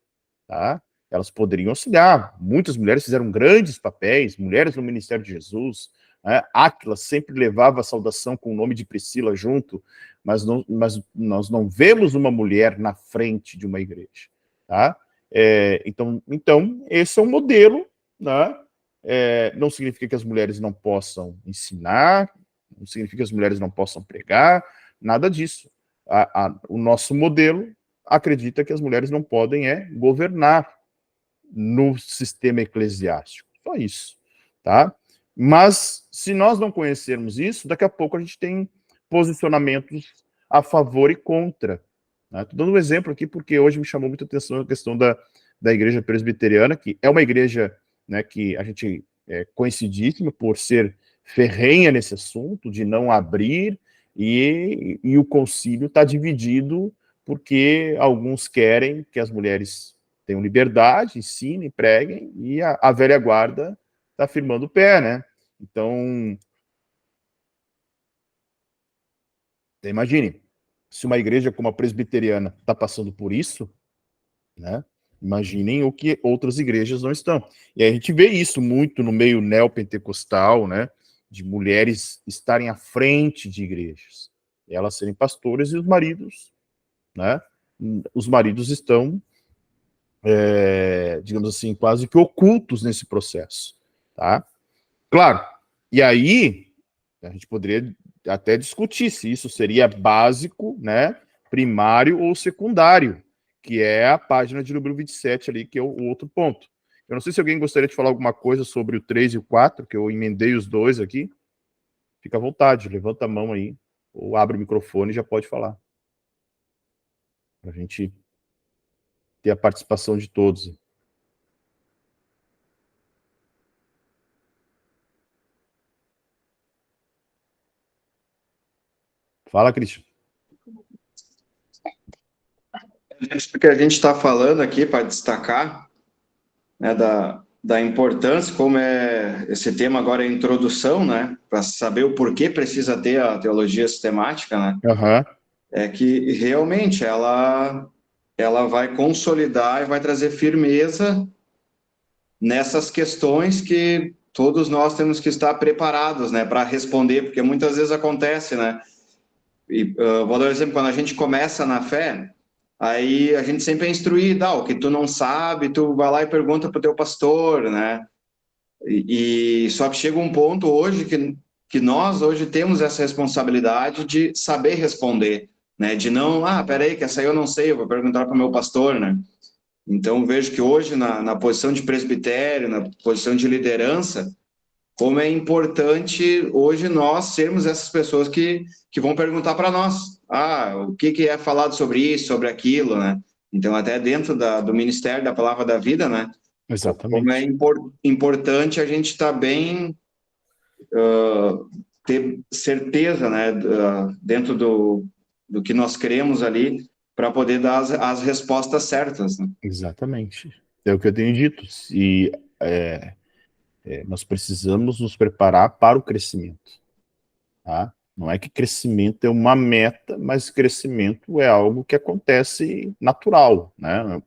tá? Elas poderiam auxiliar, muitas mulheres fizeram grandes papéis, mulheres no ministério de Jesus, né? Áquila sempre levava a saudação com o nome de Priscila junto, mas nós não vemos uma mulher na frente de uma igreja, tá? Então, esse é um modelo, né? Não significa que as mulheres não possam ensinar, não significa que as mulheres não possam pregar, nada disso. O nosso modelo acredita que as mulheres não podem governar no sistema eclesiástico. Só isso, tá? Mas, se nós não conhecermos isso, daqui a pouco a gente tem posicionamentos a favor e contra. Estou dando um exemplo aqui porque hoje me chamou muita atenção a questão da igreja presbiteriana, que é uma igreja, né, que a gente é conhecidíssima por ser ferrenha nesse assunto, de não abrir, e o concílio está dividido porque alguns querem que as mulheres tenham liberdade, ensinem, preguem, e a velha guarda está firmando o pé, né? Então, imagine, se uma igreja como a presbiteriana está passando por isso, né? Imaginem o que outras igrejas não estão. E aí a gente vê isso muito no meio neopentecostal, né? De mulheres estarem à frente de igrejas, elas serem pastores e os maridos, né? Os maridos estão, digamos assim, quase que ocultos nesse processo, tá? Claro. E aí a gente poderia até discutir se isso seria básico, né? Primário ou secundário, que é a página de número 27 ali, que é o outro ponto. Eu não sei se alguém gostaria de falar alguma coisa sobre o 3 e o 4, que eu emendei os dois aqui. Fica à vontade, levanta a mão aí, ou abre o microfone e já pode falar. Para a gente ter a participação de todos. Fala, Cristian. O que a gente está falando aqui, para destacar, né, da importância, como é esse tema agora é introdução, né, para saber o porquê precisa ter a teologia sistemática, né, é que realmente ela vai consolidar e vai trazer firmeza nessas questões que todos nós temos que estar preparados, né, para responder, porque muitas vezes acontece, né, e vou dar um exemplo, quando a gente começa na fé, aí a gente sempre é instruído, o que tu não sabe, tu vai lá e pergunta para o teu pastor, né? E só que chega um ponto hoje que nós hoje temos essa responsabilidade de saber responder, né? De não, peraí, que essa aí eu não sei, eu vou perguntar para o meu pastor, né? Então vejo que hoje na posição de presbitério, na posição de liderança, como é importante hoje nós sermos essas pessoas que vão perguntar para nós, o que é falado sobre isso, sobre aquilo, né? Então, até dentro do Ministério da Palavra da Vida, né? Exatamente. Como é importante a gente estar bem, ter certeza, né? Dentro do que nós queremos ali, para poder dar as respostas certas, né? Exatamente. É o que eu tenho dito. E nós precisamos nos preparar para o crescimento. Tá? Não é que crescimento é uma meta, mas crescimento é algo que acontece natural. Né?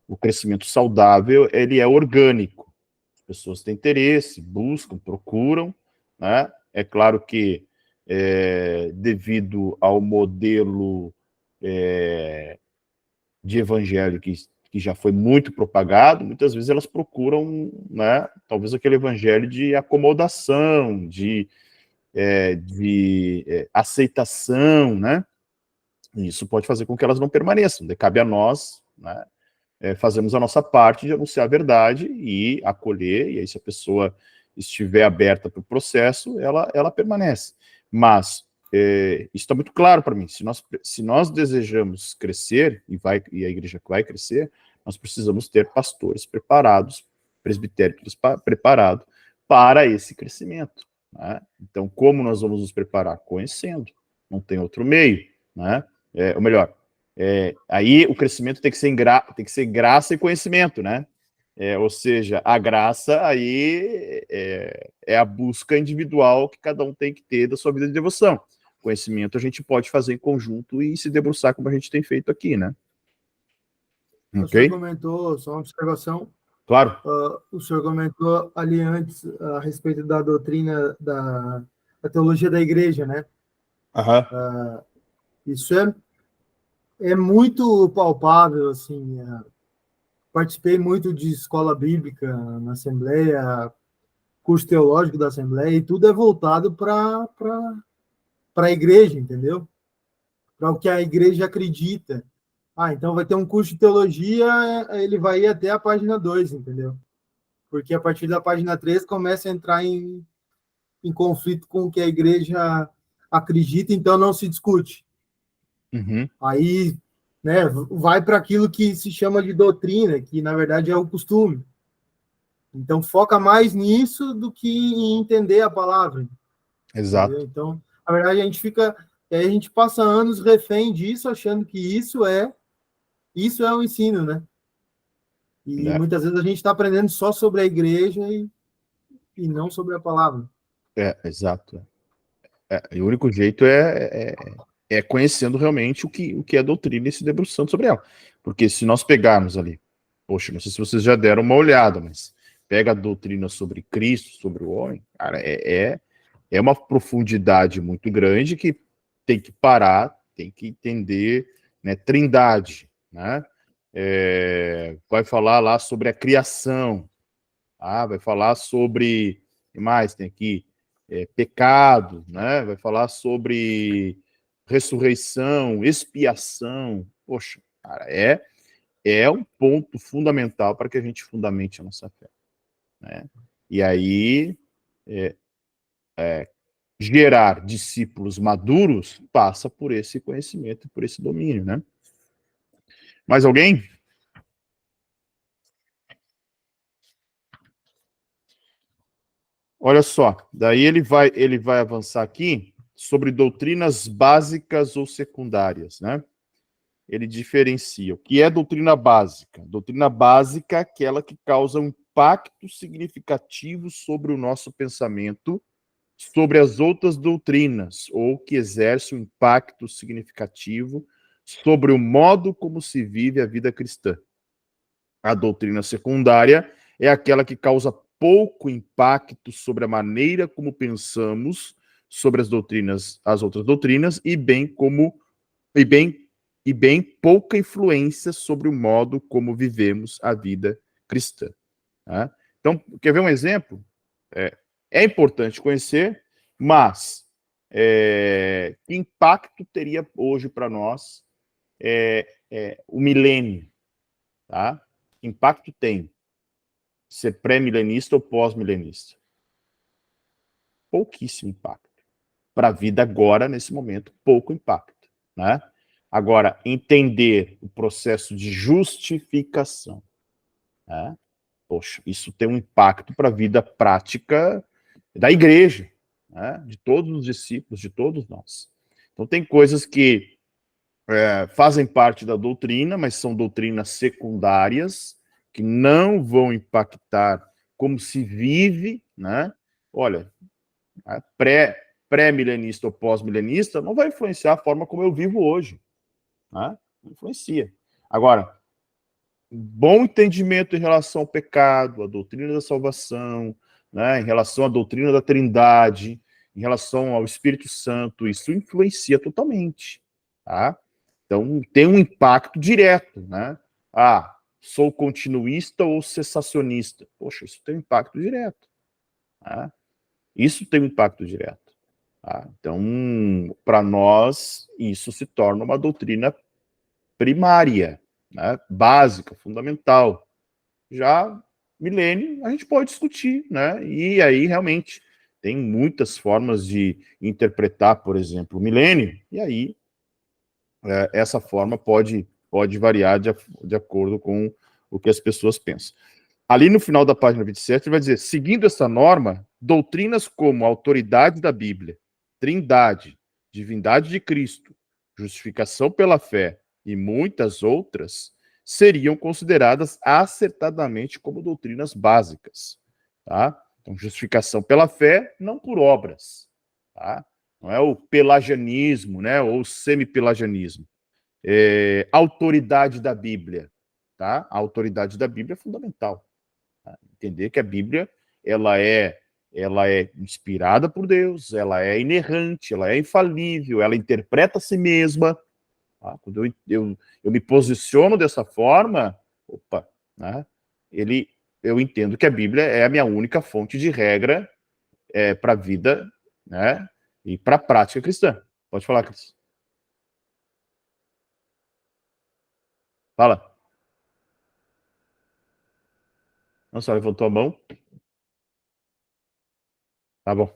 O crescimento saudável, ele é orgânico. As pessoas têm interesse, buscam, procuram. Né? É claro que, devido ao modelo de evangelho que já foi muito propagado, muitas vezes elas procuram, né, talvez aquele evangelho de acomodação, de aceitação, né? E isso pode fazer com que elas não permaneçam. Cabe a nós, né, fazermos a nossa parte de anunciar a verdade e acolher, e aí se a pessoa estiver aberta para o processo, ela permanece. Mas isso está muito claro para mim. Se nós desejamos crescer, e a igreja vai crescer, nós precisamos ter pastores preparados, presbitérios preparados para esse crescimento. Né? Então, como nós vamos nos preparar? Conhecendo. Não tem outro meio. Né? Ou melhor, aí o crescimento tem que ser graça e conhecimento, né? Ou seja, a graça aí é a busca individual que cada um tem que ter da sua vida de devoção. Conhecimento a gente pode fazer em conjunto e se debruçar como a gente tem feito aqui, né? O senhor comentou, só uma observação. Claro. O senhor comentou ali antes a respeito da doutrina da teologia da igreja, né? Isso é muito palpável, assim. Participei muito de escola bíblica na Assembleia, curso teológico da Assembleia, e tudo é voltado para a igreja, entendeu? Para o que a igreja acredita. Então vai ter um curso de teologia, ele vai ir até a página 2, entendeu? Porque a partir da página 3 começa a entrar em conflito com o que a igreja acredita, então não se discute. Uhum. Aí né, vai para aquilo que se chama de doutrina, que na verdade é o costume. Então foca mais nisso do que em entender a palavra. Exato. Entendeu? Então, na verdade, a gente passa anos refém disso, achando que isso é o ensino, né? E É, muitas vezes a gente está aprendendo só sobre a igreja e não sobre a palavra. exato. E o único jeito é conhecendo realmente o que é doutrina e se debruçando sobre ela. Porque se nós pegarmos ali, poxa, não sei se vocês já deram uma olhada, mas pega a doutrina sobre Cristo, sobre o homem, cara, é uma profundidade muito grande que tem que parar, tem que entender, né, trindade, né? Vai falar lá sobre a criação, vai falar sobre, o que mais tem aqui? Pecado, né? Vai falar sobre ressurreição, expiação. Poxa, cara, é um ponto fundamental para que a gente fundamente a nossa fé, né? E aí, gerar discípulos maduros passa por esse conhecimento, por esse domínio, né? Mais alguém? Olha só, daí ele vai avançar aqui sobre doutrinas básicas ou secundárias, né? Ele diferencia o que é doutrina básica. Doutrina básica é aquela que causa um impacto significativo sobre o nosso pensamento, sobre as outras doutrinas, ou que exerce um impacto significativo sobre o modo como se vive a vida cristã. A doutrina secundária é aquela que causa pouco impacto sobre a maneira como pensamos sobre as outras doutrinas, e bem e bem pouca influência sobre o modo como vivemos a vida cristã. Tá? Então, quer ver um exemplo? É importante conhecer, mas que impacto teria hoje para nós o milênio? Tá? Que impacto tem ser pré-milenista ou pós-milenista? Pouquíssimo impacto. Para a vida agora, nesse momento, pouco impacto. Né? Agora, entender o processo de justificação. Né? Poxa, isso tem um impacto para a vida prática da igreja, né? De todos os discípulos, de todos nós. Então, tem coisas que fazem parte da doutrina, mas são doutrinas secundárias, que não vão impactar como se vive, né? Olha, pré-milenista ou pós-milenista não vai influenciar a forma como eu vivo hoje, né? Não influencia. Agora, bom entendimento em relação ao pecado, à doutrina da salvação, né, em relação à doutrina da Trindade, em relação ao Espírito Santo, isso influencia totalmente, tá? Então, tem um impacto direto, né? Sou continuista ou cessacionista? Poxa, isso tem um impacto direto, tá? Isso tem um impacto direto. Tá? Então, para nós, isso se torna uma doutrina primária, né? Básica, fundamental. Já milênio, a gente pode discutir, né? E aí, realmente, tem muitas formas de interpretar, por exemplo, o milênio, e aí essa forma pode variar de acordo com o que as pessoas pensam. Ali no final da página 27, ele vai dizer: seguindo essa norma, doutrinas como a autoridade da Bíblia, trindade, divindade de Cristo, justificação pela fé e muitas outras seriam consideradas acertadamente como doutrinas básicas. Tá? Então, justificação pela fé, não por obras. Tá? Não é o pelagianismo, né, ou o semi-pelagianismo. Autoridade da Bíblia. Tá? A autoridade da Bíblia é fundamental. Tá? Entender que a Bíblia ela é inspirada por Deus, ela é inerrante, ela é infalível, ela interpreta a si mesma. Tá? Quando eu me posiciono dessa forma, opa, né, eu entendo que a Bíblia é a minha única fonte de regra para a vida, né, e para a prática cristã. Pode falar, Cris. Fala. Não, só levantou a mão. Tá bom.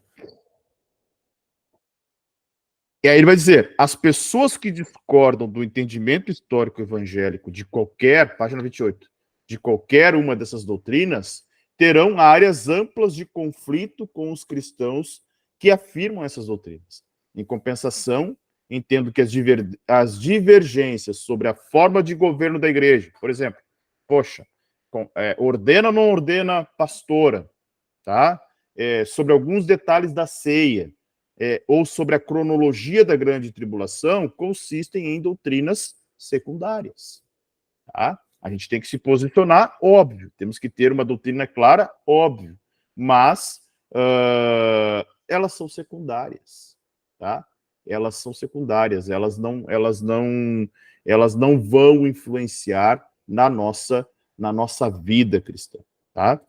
E aí ele vai dizer, as pessoas que discordam do entendimento histórico evangélico de qualquer, página 28, de qualquer uma dessas doutrinas, terão áreas amplas de conflito com os cristãos que afirmam essas doutrinas. Em compensação, entendo que as divergências sobre a forma de governo da igreja, por exemplo, poxa, ordena ou não ordena pastora, tá? Sobre alguns detalhes da ceia, ou sobre a cronologia da grande tribulação, consistem em doutrinas secundárias, tá? A gente tem que se posicionar, óbvio, temos que ter uma doutrina clara, óbvio, mas elas são secundárias, tá? Elas são secundárias, elas não vão influenciar na nossa vida cristã, tá?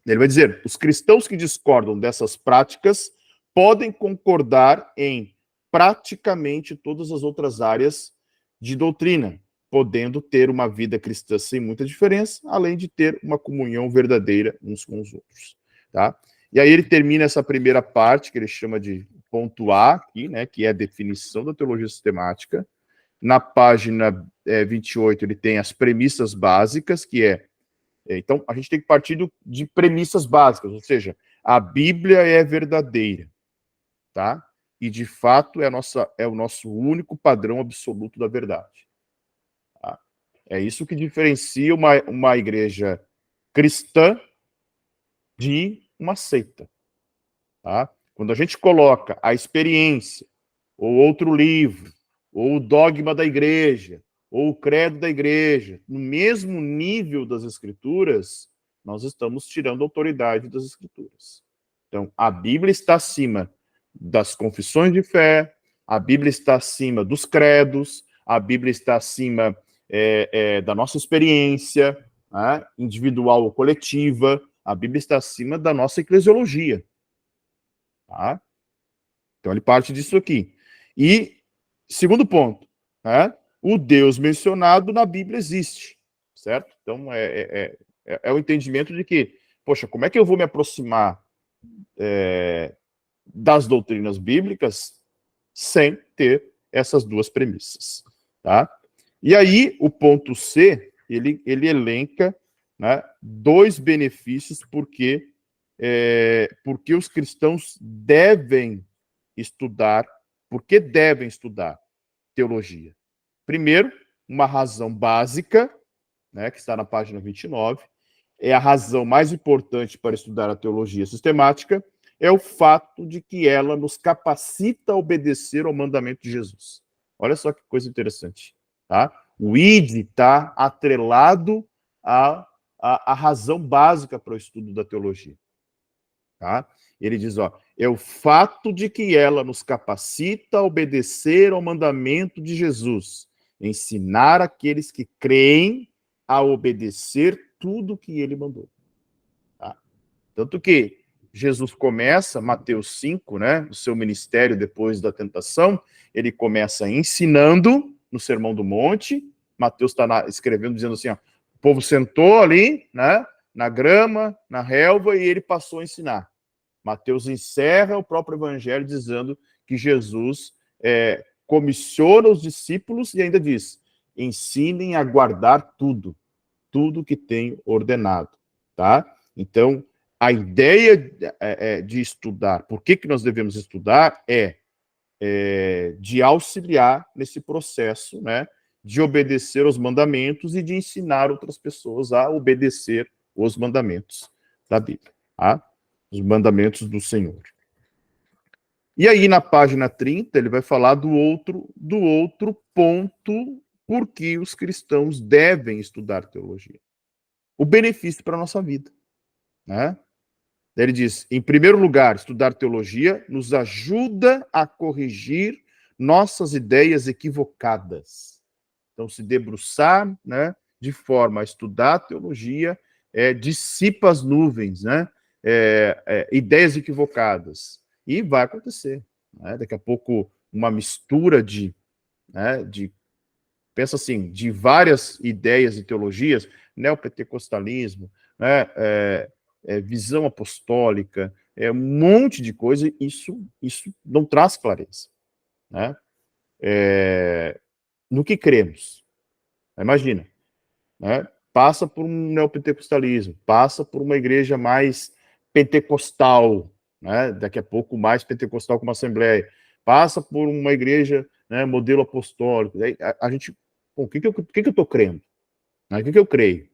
Ele vai dizer, os cristãos que discordam dessas práticas podem concordar em praticamente todas as outras áreas de doutrina, podendo ter uma vida cristã sem muita diferença, além de ter uma comunhão verdadeira uns com os outros, tá? E aí ele termina essa primeira parte, que ele chama de ponto A, aqui, né, que é a definição da teologia sistemática. Na página 28, ele tem as premissas básicas, que então, a gente tem que partir de premissas básicas, ou seja, a Bíblia é verdadeira, tá? E, de fato, é o nosso único padrão absoluto da verdade. Tá? É isso que diferencia uma igreja cristã de uma seita. Tá? Quando a gente coloca a experiência, ou outro livro, ou o dogma da igreja, ou o credo da igreja, no mesmo nível das escrituras, nós estamos tirando a autoridade das escrituras. Então, a Bíblia está acima das confissões de fé, a Bíblia está acima dos credos, a Bíblia está acima da nossa experiência, né, individual ou coletiva, a Bíblia está acima da nossa eclesiologia. Tá? Então, ele parte disso aqui. E, segundo ponto, né, o Deus mencionado na Bíblia existe, certo? Então, é o entendimento de que, poxa, como é que eu vou me aproximar das doutrinas bíblicas sem ter essas duas premissas, tá? E aí, o ponto C, ele elenca, né, 2 benefícios porque os cristãos devem estudar, porque devem estudar teologia. Primeiro, uma razão básica, né, que está na página 29, é a razão mais importante para estudar a teologia sistemática, é o fato de que ela nos capacita a obedecer ao mandamento de Jesus. Olha só que coisa interessante, tá? O ID está atrelado à razão básica para o estudo da teologia, tá? Ele diz, é o fato de que ela nos capacita a obedecer ao mandamento de Jesus, ensinar aqueles que creem a obedecer tudo que ele mandou. Tá? Tanto que Jesus começa, Mateus 5, né, o seu ministério depois da tentação, ele começa ensinando no Sermão do Monte. Mateus está escrevendo, dizendo assim, o povo sentou ali, né, na grama, na relva, e ele passou a ensinar. Mateus encerra o próprio evangelho dizendo que Jesus comissiona os discípulos e ainda diz, ensinem a guardar tudo que tem ordenado, tá? Então, a ideia de estudar, por que nós devemos estudar, de auxiliar nesse processo, né, de obedecer aos mandamentos e de ensinar outras pessoas a obedecer os mandamentos da Bíblia, tá? Os mandamentos do Senhor. E aí, na página 30, ele vai falar do outro ponto por que os cristãos devem estudar teologia. O benefício para a nossa vida, né? Ele diz, em primeiro lugar, estudar teologia nos ajuda a corrigir nossas ideias equivocadas. Então, se debruçar, né, de forma a estudar teologia, dissipa as nuvens, né, ideias equivocadas. E vai acontecer. Né? Daqui a pouco, uma mistura pensa assim, de várias ideias e teologias, neopentecostalismo, né, visão apostólica, um monte de coisa, isso não traz clareza. né? No que cremos. Imagina, né? Passa por um neopentecostalismo, passa por uma igreja mais pentecostal, né? Daqui a pouco mais pentecostal como Assembleia, passa por uma igreja, né, modelo apostólico. Aí a gente, bom, o que eu estou crendo? Né? O que eu creio?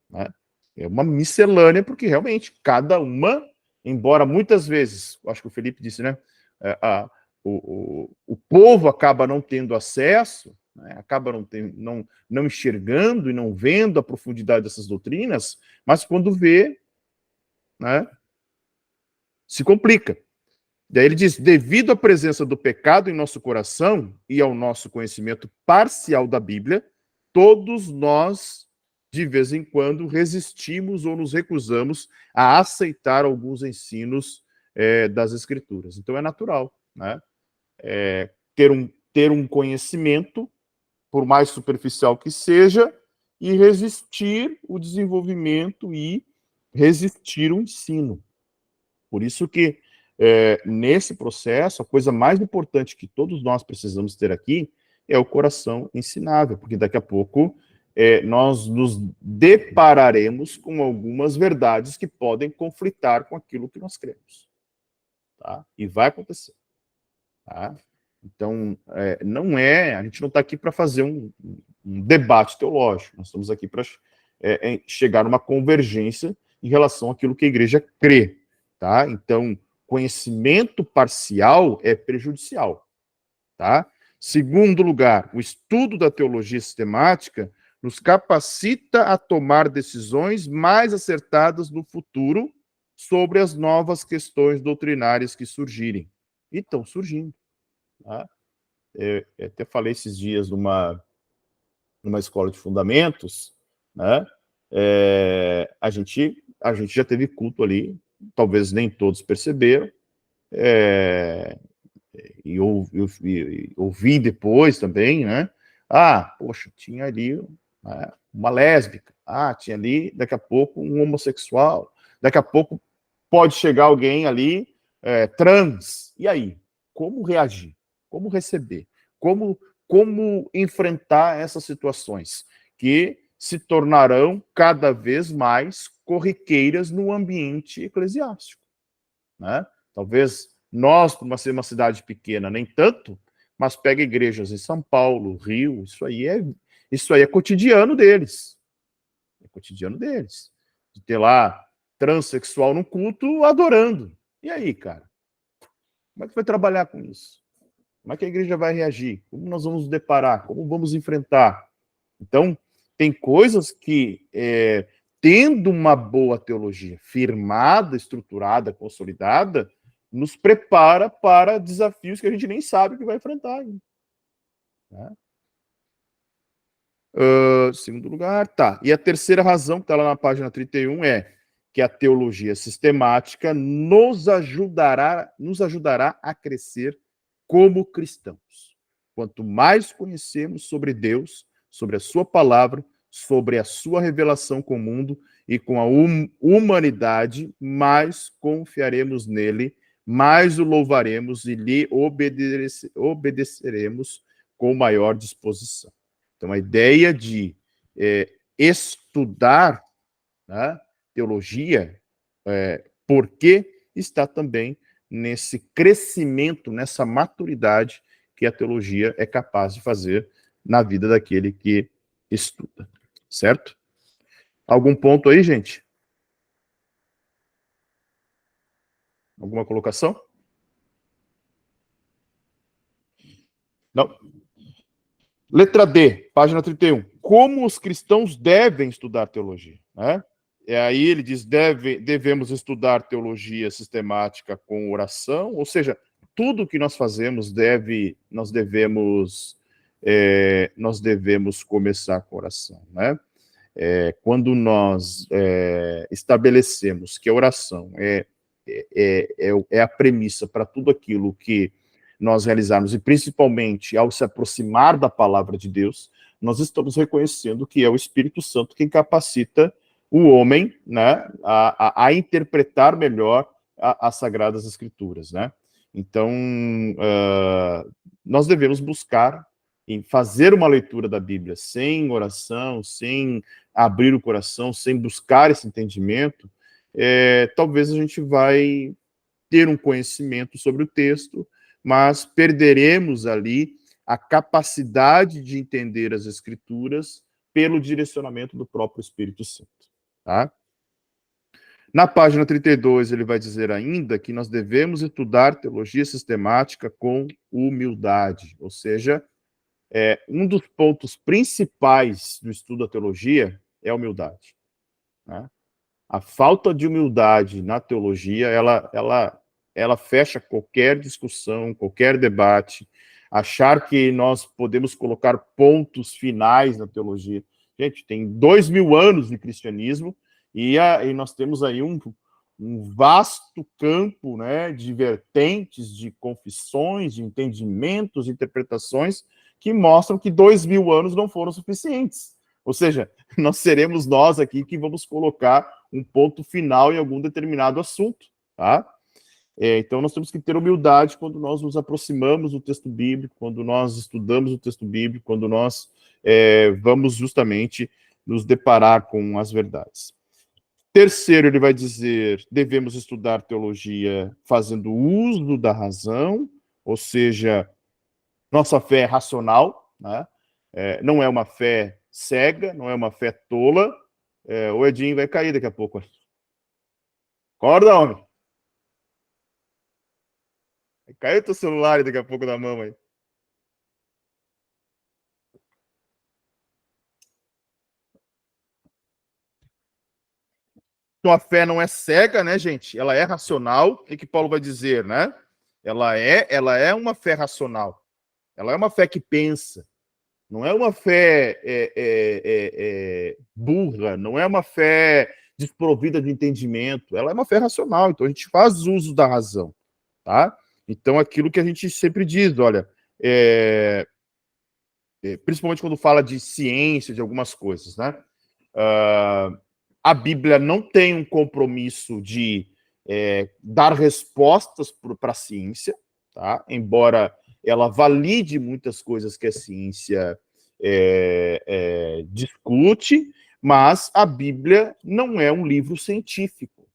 Né? É uma miscelânea, porque realmente cada uma, embora muitas vezes, acho que o Felipe disse, né? O povo acaba não tendo acesso, né, acaba não enxergando e não vendo a profundidade dessas doutrinas, mas quando vê, né, se complica. Daí ele diz, devido à presença do pecado em nosso coração e ao nosso conhecimento parcial da Bíblia, todos nós, de vez em quando, resistimos ou nos recusamos a aceitar alguns ensinos das Escrituras. Então é natural, né? Ter um conhecimento, por mais superficial que seja, e resistir o desenvolvimento e resistir o ensino. Por isso que, nesse processo, a coisa mais importante que todos nós precisamos ter aqui é o coração ensinável, porque daqui a pouco nós nos depararemos com algumas verdades que podem conflitar com aquilo que nós cremos. Tá? E vai acontecer. Tá? Então, a gente não está aqui para fazer um debate teológico, nós estamos aqui para chegar a uma convergência em relação àquilo que a igreja crê. Tá? Então, conhecimento parcial é prejudicial. Tá? Segundo lugar, o estudo da teologia sistemática nos capacita a tomar decisões mais acertadas no futuro sobre as novas questões doutrinárias que surgirem. E estão surgindo. Tá? Eu até falei esses dias numa escola de fundamentos, né? A gente já teve culto ali, talvez nem todos perceberam, e eu ouvi depois também, né? Poxa, tinha ali uma lésbica, tinha ali, daqui a pouco, um homossexual, daqui a pouco pode chegar alguém ali trans, e aí? Como reagir? Como receber? Como enfrentar essas situações que se tornarão cada vez mais corriqueiras no ambiente eclesiástico, né? Talvez nós, por ser uma cidade pequena, nem tanto, mas pega igrejas em São Paulo, Rio, isso aí é cotidiano deles. É cotidiano deles. De ter lá transexual no culto adorando. E aí, cara? Como é que vai trabalhar com isso? Como é que a igreja vai reagir? Como nós vamos nos deparar? Como vamos enfrentar? Então, tem coisas que, tendo uma boa teologia firmada, estruturada, consolidada, nos prepara para desafios que a gente nem sabe que vai enfrentar ainda. Né? Segundo lugar, tá. E a terceira razão, que está lá na página 31, é que a teologia sistemática nos ajudará a crescer como cristãos. Quanto mais conhecemos sobre Deus, sobre a sua palavra, sobre a sua revelação com o mundo e com a humanidade, mais confiaremos nele, mais o louvaremos e lhe obedeceremos com maior disposição. Então, a ideia de estudar, né, teologia, porque está também nesse crescimento, nessa maturidade que a teologia é capaz de fazer na vida daquele que estuda. Certo? Algum ponto aí, gente? Alguma colocação? Não. Letra D, página 31. Como os cristãos devem estudar teologia? Né? E aí ele diz, devemos estudar teologia sistemática com oração, ou seja, tudo que nós fazemos nós devemos começar com oração. Né? Quando nós estabelecemos que a oração é a premissa para tudo aquilo que nós realizarmos, e principalmente ao se aproximar da palavra de Deus, nós estamos reconhecendo que é o Espírito Santo quem capacita o homem, né, a interpretar melhor as Sagradas Escrituras, né? Então, nós devemos buscar em fazer uma leitura da Bíblia sem oração, sem abrir o coração, sem buscar esse entendimento, talvez a gente vai ter um conhecimento sobre o texto, mas perderemos ali a capacidade de entender as Escrituras pelo direcionamento do próprio Espírito Santo. Tá? Na página 32, ele vai dizer ainda que nós devemos estudar teologia sistemática com humildade, ou seja, um dos pontos principais do estudo da teologia é a humildade. Né? A falta de humildade na teologia, ela fecha qualquer discussão, qualquer debate. Achar que nós podemos colocar pontos finais na teologia. Gente, tem 2000 anos de cristianismo e nós temos aí um vasto campo, né, de vertentes, de confissões, de entendimentos, de interpretações que mostram que 2000 anos não foram suficientes. Ou seja, nós seremos nós aqui que vamos colocar um ponto final em algum determinado assunto, tá? Então, nós temos que ter humildade quando nós nos aproximamos do texto bíblico, quando nós estudamos o texto bíblico, quando nós vamos justamente nos deparar com as verdades. Terceiro, ele vai dizer, devemos estudar teologia fazendo uso da razão, ou seja, nossa fé é racional, né? Não é uma fé cega, não é uma fé tola. O Edinho vai cair daqui a pouco. Acorda, homem. Vai cair o teu celular daqui a pouco da mão aí. Então a fé não é cega, né, gente? Ela é racional. O que Paulo vai dizer, né? Ela é uma fé racional. Ela é uma fé que pensa. Não é uma fé burra, não é uma fé desprovida de entendimento, ela é uma fé racional, então a gente faz uso da razão, tá? Então aquilo que a gente sempre diz, olha, principalmente quando fala de ciência, de algumas coisas, né? A Bíblia não tem um compromisso de dar respostas para a ciência, tá? Embora ela valide muitas coisas que a ciência discute, mas a Bíblia não é um livro científico,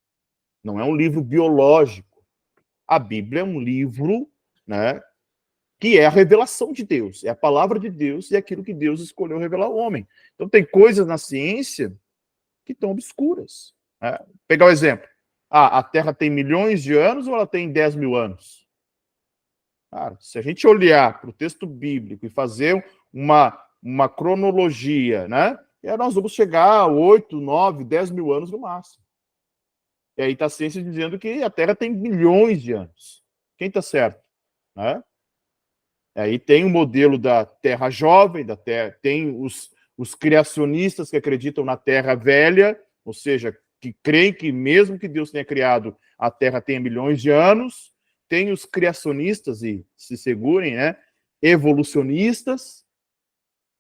não é um livro biológico. A Bíblia é um livro, né, que é a revelação de Deus, é a palavra de Deus e é aquilo que Deus escolheu revelar ao homem. Então tem coisas na ciência que estão obscuras. Né? Pegar o exemplo. A Terra tem milhões de anos ou ela tem 10 mil anos? Cara, se a gente olhar para o texto bíblico e fazer uma cronologia, né? E aí nós vamos chegar a 8, 9, 10 mil anos no máximo. E aí está a ciência dizendo que a Terra tem milhões de anos. Quem está certo? Né? Aí tem o modelo da Terra jovem, da Terra, tem os criacionistas que acreditam na Terra velha, ou seja, que creem que mesmo que Deus tenha criado a Terra tenha milhões de anos. Tem os criacionistas, e se segurem, né? Evolucionistas,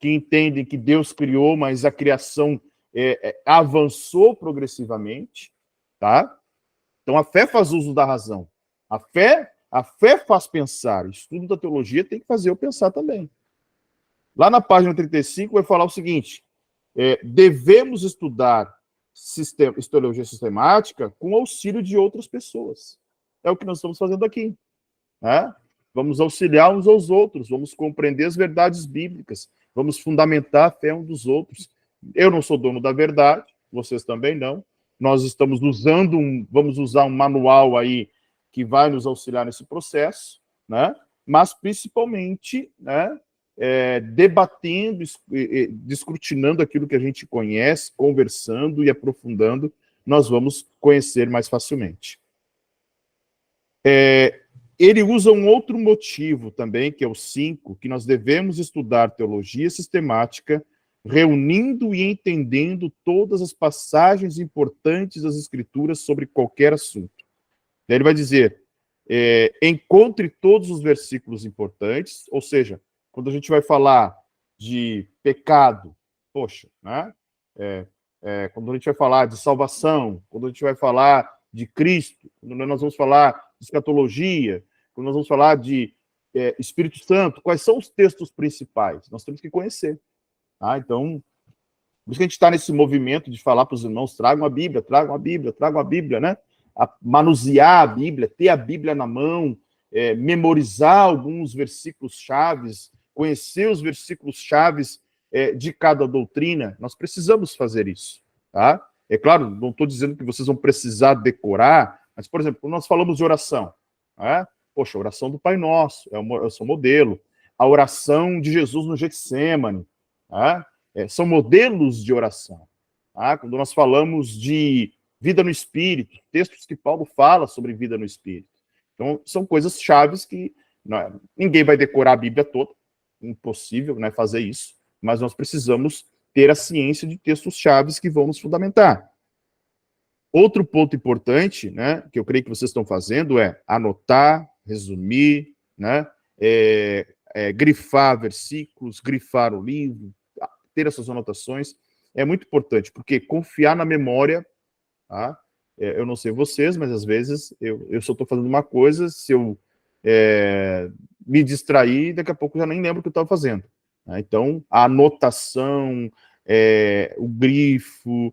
que entendem que Deus criou, mas a criação avançou progressivamente, tá? Então a fé faz uso da razão. A fé faz pensar. O estudo da teologia tem que fazer eu pensar também. Lá na página 35 vai falar o seguinte: devemos estudar teologia sistemática com auxílio de outras pessoas. É o que nós estamos fazendo aqui. Né? Vamos auxiliar uns aos outros, vamos compreender as verdades bíblicas, vamos fundamentar a fé uns dos outros. Eu não sou dono da verdade, vocês também não. Nós estamos vamos usar um manual aí que vai nos auxiliar nesse processo, né? Mas principalmente, né, debatendo, descrutinando aquilo que a gente conhece, conversando e aprofundando, nós vamos conhecer mais facilmente. Ele usa um outro motivo também, que é o 5, que nós devemos estudar teologia sistemática, reunindo e entendendo todas as passagens importantes das Escrituras sobre qualquer assunto. Daí ele vai dizer, encontre todos os versículos importantes, ou seja, quando a gente vai falar de pecado, poxa, né? Quando a gente vai falar de salvação, quando a gente vai falar de Cristo, quando nós vamos falar de escatologia, Quando nós vamos falar de Espírito Santo, quais são os textos principais? Nós temos que conhecer. Tá? Então, por isso que a gente está nesse movimento de falar para os irmãos, tragam a Bíblia, tragam a Bíblia, tragam a Bíblia, né? Manusear a Bíblia, ter a Bíblia na mão, memorizar alguns versículos chaves, conhecer os versículos chaves de cada doutrina. Nós precisamos fazer isso, tá? É claro, não estou dizendo que vocês vão precisar decorar, mas, por exemplo, quando nós falamos de oração, poxa, a oração do Pai Nosso é o seu modelo. A oração de Jesus no Getsêmani, são modelos de oração. Tá? Quando nós falamos de vida no Espírito, textos que Paulo fala sobre vida no Espírito. Então, são coisas chaves que ninguém vai decorar a Bíblia toda, impossível, né, fazer isso, mas nós precisamos ter a ciência de textos chaves que vão nos fundamentar. Outro ponto importante, né, que eu creio que vocês estão fazendo é anotar, resumir, né, grifar versículos, grifar o livro, ter essas anotações, é muito importante, porque confiar na memória, tá? Eu não sei vocês, mas às vezes eu só estou fazendo uma coisa, se eu me distrair, daqui a pouco eu já nem lembro o que eu estava fazendo. Né? Então, a anotação, o grifo,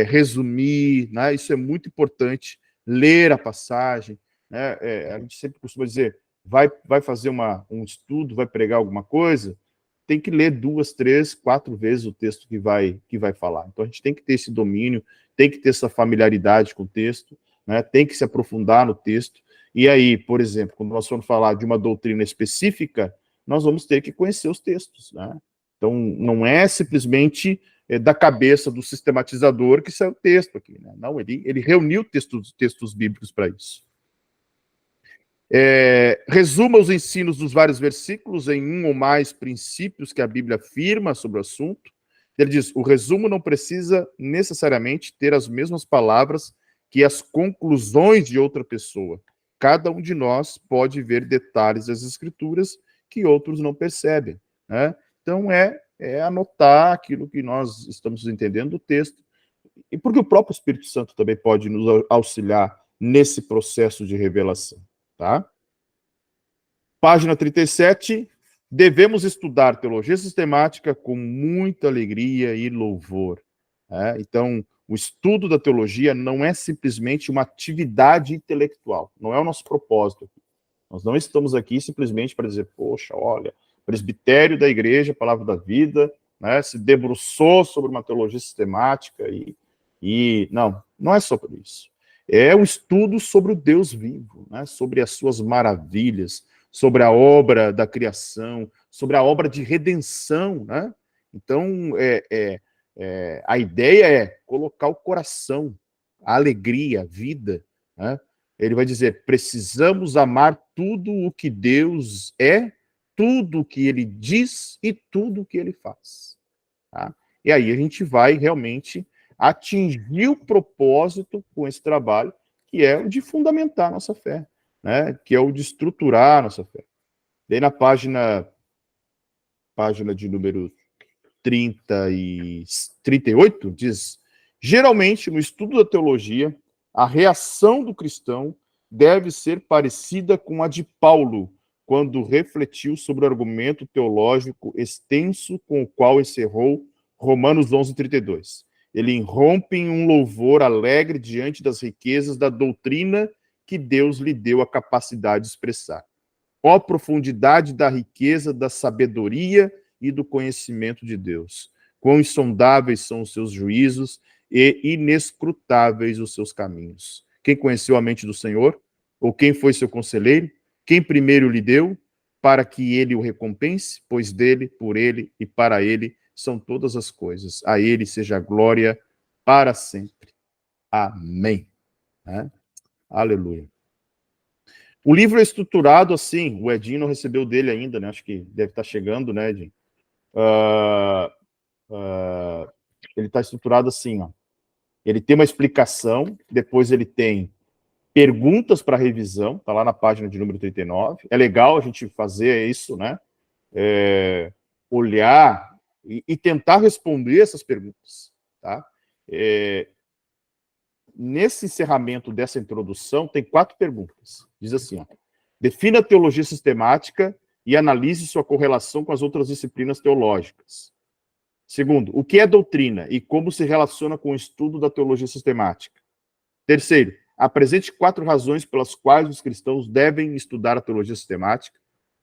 resumir, né? Isso é muito importante, ler a passagem, né? A gente sempre costuma dizer, vai fazer um estudo, vai pregar alguma coisa, tem que ler 2, 3, 4 vezes o texto que vai falar. Então, a gente tem que ter esse domínio, tem que ter essa familiaridade com o texto, né? Tem que se aprofundar no texto. E aí, por exemplo, quando nós formos falar de uma doutrina específica, nós vamos ter que conhecer os textos. Né? Então, não é simplesmente da cabeça do sistematizador que saiu o texto aqui. Né? Não, ele reuniu textos bíblicos para isso. Resuma os ensinos dos vários versículos em um ou mais princípios que a Bíblia afirma sobre o assunto. Ele diz, o resumo não precisa necessariamente ter as mesmas palavras que as conclusões de outra pessoa. Cada um de nós pode ver detalhes das Escrituras que outros não percebem. Né? Então, anotar aquilo que nós estamos entendendo do texto, e porque o próprio Espírito Santo também pode nos auxiliar nesse processo de revelação. Tá? Página 37, devemos estudar teologia sistemática com muita alegria e louvor. Então, o estudo da teologia não é simplesmente uma atividade intelectual, não é o nosso propósito. Nós não estamos aqui simplesmente para dizer, poxa, olha, o presbitério da igreja, Palavra da Vida, né, se debruçou sobre uma teologia sistemática e não é só por isso. É um estudo sobre o Deus vivo, né, sobre as suas maravilhas, sobre a obra da criação, sobre a obra de redenção, né? Então, a ideia é colocar o coração, a alegria, a vida, né? Ele vai dizer, precisamos amar tudo o que Deus é, tudo o que ele diz e tudo o que ele faz. Tá? E aí a gente vai realmente atingir o propósito com esse trabalho, que é o de fundamentar a nossa fé, né? Que é o de estruturar a nossa fé. Daí na página de número 38, diz, geralmente no estudo da teologia, a reação do cristão deve ser parecida com a de Paulo, quando refletiu sobre o argumento teológico extenso com o qual encerrou Romanos 11:32. Ele irrompe em um louvor alegre diante das riquezas da doutrina que Deus lhe deu a capacidade de expressar. Ó profundidade da riqueza, da sabedoria e do conhecimento de Deus. Quão insondáveis são os seus juízos e inescrutáveis os seus caminhos. Quem conheceu a mente do Senhor? Ou quem foi seu conselheiro? Quem primeiro lhe deu, para que ele o recompense? Pois dele, por ele e para ele são todas as coisas. A ele seja a glória para sempre. Amém. Aleluia. O livro é estruturado assim, o Edinho não recebeu dele ainda, né? Acho que deve estar chegando, né, Edinho? Ele está estruturado assim, ó. Ele tem uma explicação, depois ele tem perguntas para revisão, está lá na página de número 39. É legal a gente fazer isso, né? Olhar e tentar responder essas perguntas, tá? Nesse encerramento dessa introdução, tem 4 perguntas. Diz assim, ó, Defina a teologia sistemática e analise sua correlação com as outras disciplinas teológicas. Segundo, o que é doutrina e como se relaciona com o estudo da teologia sistemática. Terceiro, apresente 4 razões pelas quais os cristãos devem estudar a teologia sistemática.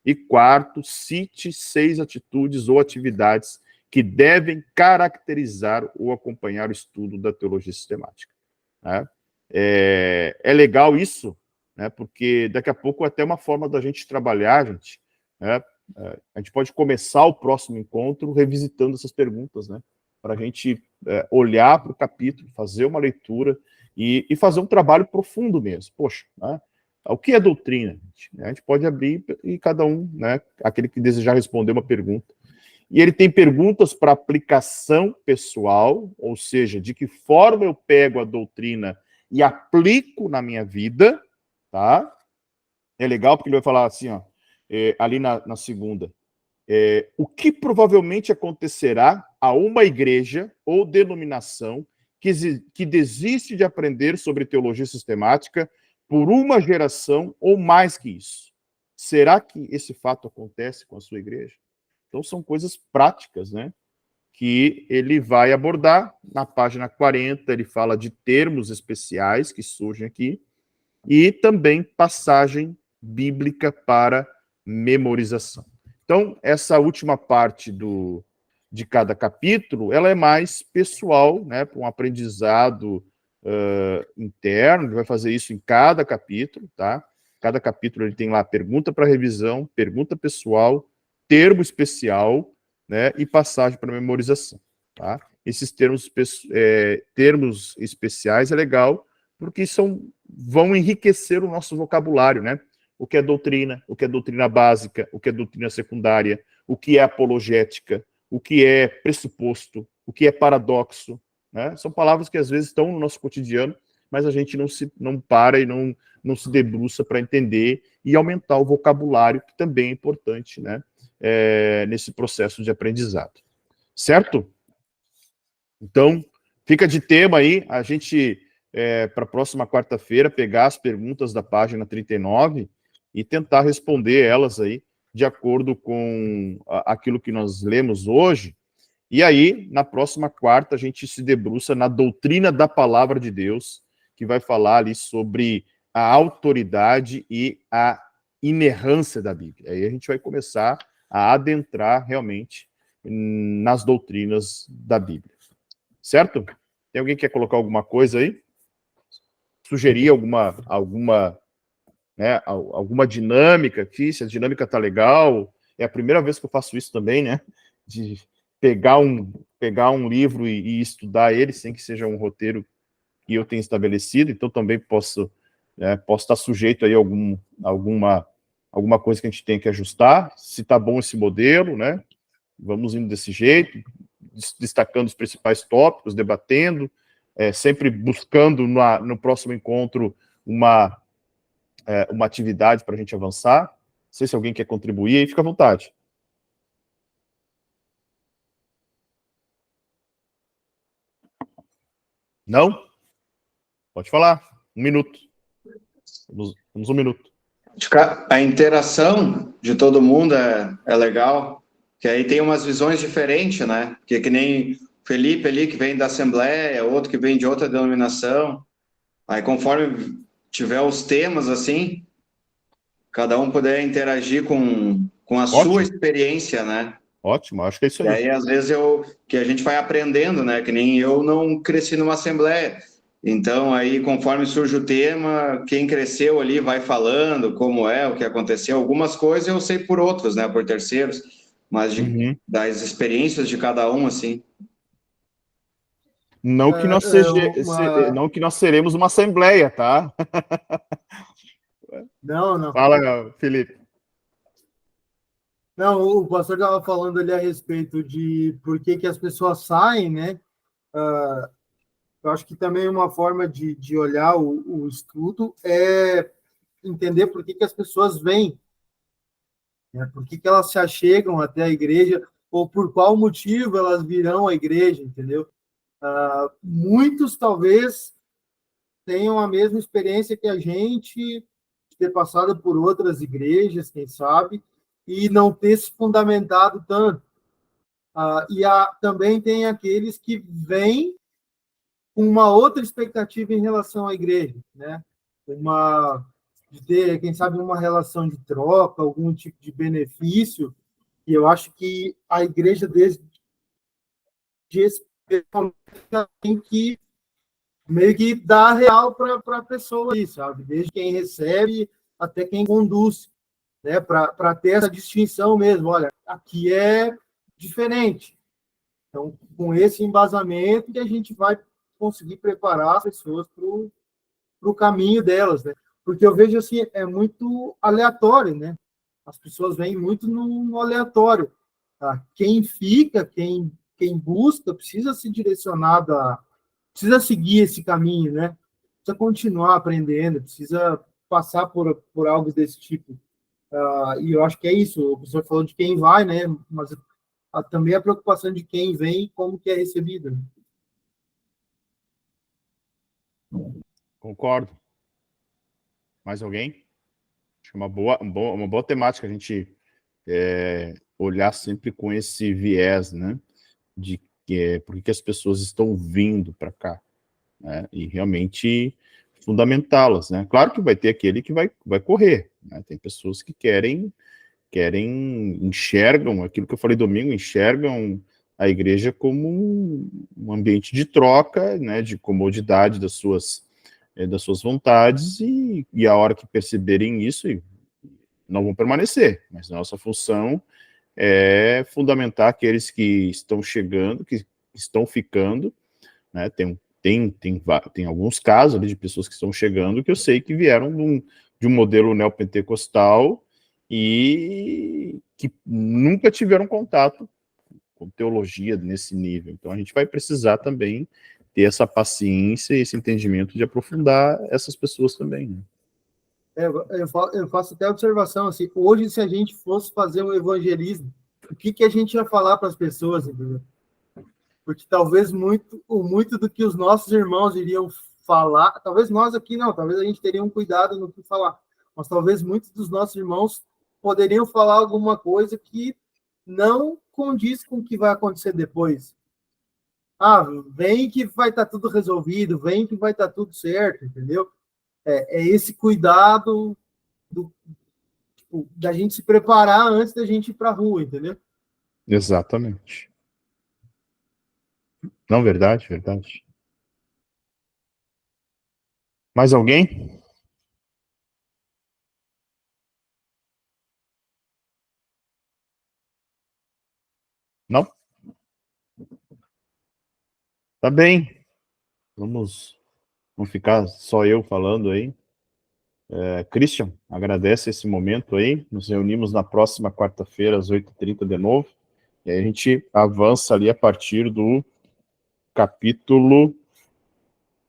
E quarto, cite 6 atitudes ou atividades que devem caracterizar ou acompanhar o estudo da teologia sistemática. Né? É legal isso, né? Porque daqui a pouco é até uma forma da gente trabalhar, gente, né? A gente pode começar o próximo encontro revisitando essas perguntas, né? Para a gente olhar para o capítulo, fazer uma leitura e fazer um trabalho profundo mesmo. Poxa, né? O que é doutrina? A gente pode abrir e cada um, né? Aquele que desejar responder uma pergunta. E ele tem perguntas para aplicação pessoal, ou seja, de que forma eu pego a doutrina e aplico na minha vida, tá? É legal porque ele vai falar assim, ó, ali na segunda. O que provavelmente acontecerá a uma igreja ou denominação que desiste de aprender sobre teologia sistemática por uma geração ou mais que isso? Será que esse fato acontece com a sua igreja? Então, são coisas práticas, né? Que ele vai abordar. Na página 40, ele fala de termos especiais que surgem aqui e também passagem bíblica para memorização. Então, essa última parte de cada capítulo, ela é mais pessoal, né, para um aprendizado interno. Ele vai fazer isso em cada capítulo, tá? Cada capítulo ele tem lá pergunta para revisão, pergunta pessoal, termo especial, né, e passagem para memorização, tá? Esses termos especiais é legal, porque vão enriquecer o nosso vocabulário, né? O que é doutrina básica, o que é doutrina secundária, o que é apologética, o que é pressuposto, o que é paradoxo, né? São palavras que às vezes estão no nosso cotidiano, mas a gente não para e não se debruça para entender e aumentar o vocabulário, que também é importante, né? Nesse processo de aprendizado. Certo? Então, fica de tema aí, a gente, para a próxima quarta-feira, pegar as perguntas da página 39 e tentar responder elas aí, de acordo com aquilo que nós lemos hoje. E aí, na próxima quarta, a gente se debruça na doutrina da palavra de Deus, que vai falar ali sobre a autoridade e a inerrância da Bíblia. Aí a gente vai começar a adentrar realmente nas doutrinas da Bíblia. Certo? Tem alguém que quer colocar alguma coisa aí? Sugerir alguma dinâmica aqui, se a dinâmica tá legal. É a primeira vez que eu faço isso também, né? De pegar um livro e estudar ele, sem que seja um roteiro que eu tenha estabelecido, então também posso estar sujeito aí a alguma coisa que a gente tem que ajustar. Se tá bom esse modelo, né? Vamos indo desse jeito, destacando os principais tópicos, debatendo, sempre buscando no próximo encontro uma atividade para a gente avançar. Não sei se alguém quer contribuir, aí fica à vontade. Não? Pode falar. 1 minuto. Temos 1 minuto. A interação de todo mundo é legal, que aí tem umas visões diferentes, né? Que nem Felipe ali, que vem da Assembleia, outro que vem de outra denominação. Aí, conforme tiver os temas, assim, cada um puder interagir com a sua experiência, né? Ótimo, acho que é isso aí. E aí, às vezes, que a gente vai aprendendo, né? Que nem eu não cresci numa Assembleia. Então, aí, conforme surge o tema, quem cresceu ali vai falando como é, o que aconteceu. Algumas coisas eu sei por outros, né? Por terceiros. Mas das experiências de cada um, assim. Não que nós seremos uma assembleia, tá? Não. Fala, Felipe. Não, o pastor estava falando ali a respeito de por que as pessoas saem, né? Eu acho que também uma forma de olhar o estudo é entender por que as pessoas vêm, né? Por que elas se achegam até a igreja, ou por qual motivo elas virão à igreja, entendeu? Muitos talvez tenham a mesma experiência que a gente, ter passado por outras igrejas, quem sabe, e não ter se fundamentado tanto. Também tem aqueles que vêm com uma outra expectativa em relação à igreja, né? De ter, quem sabe, uma relação de troca, algum tipo de benefício, e eu acho que a igreja, desde esse momento, tem que meio que dar real para a pessoa aí, sabe? Desde quem recebe até quem conduz, né? Para ter essa distinção mesmo. Olha, aqui é diferente. Então, com esse embasamento, que a gente vai conseguir preparar as pessoas para o caminho delas, né? Porque eu vejo assim, é muito aleatório, né? As pessoas vêm muito no aleatório. Tá? Quem fica, quem busca, precisa se direcionar, precisa seguir esse caminho, né? Precisa continuar aprendendo, precisa passar por algo desse tipo. E eu acho que é isso. O professor falou de quem vai, né? Mas também a preocupação de quem vem e como que é recebido. Né? Concordo. Mais alguém? Acho que é uma boa temática a gente olhar sempre com esse viés, né? De por que as pessoas estão vindo para cá, né? E realmente fundamentá-las, né? Claro que vai ter aquele que vai correr, né? Tem pessoas que enxergam aquilo que eu falei domingo, enxergam a igreja como um ambiente de troca, né? De comodidade das suas vontades, e a hora que perceberem isso, não vão permanecer, mas nossa função é fundamentar aqueles que estão chegando, que estão ficando, né? Tem alguns casos ali de pessoas que estão chegando que eu sei que vieram de um modelo neopentecostal e que nunca tiveram contato com teologia nesse nível. Então a gente vai precisar também ter essa paciência e esse entendimento de aprofundar essas pessoas também. Né? Eu faço até observação, assim, hoje, se a gente fosse fazer um evangelismo, o que a gente ia falar para as pessoas, entendeu? Porque talvez muito do que os nossos irmãos iriam falar, talvez nós aqui não, talvez a gente teria um cuidado no que falar, mas talvez muitos dos nossos irmãos poderiam falar alguma coisa que não condiz com o que vai acontecer depois. Vem que vai estar tudo resolvido, vem que vai estar tudo certo, entendeu? É esse cuidado da gente se preparar antes da gente ir para a rua, entendeu? Exatamente. Não, verdade. Mais alguém? Não? Tá bem. Vamos ficar só eu falando aí. Christian, agradece esse momento aí. Nos reunimos na próxima quarta-feira, às 8h30 de novo. E aí a gente avança ali a partir do capítulo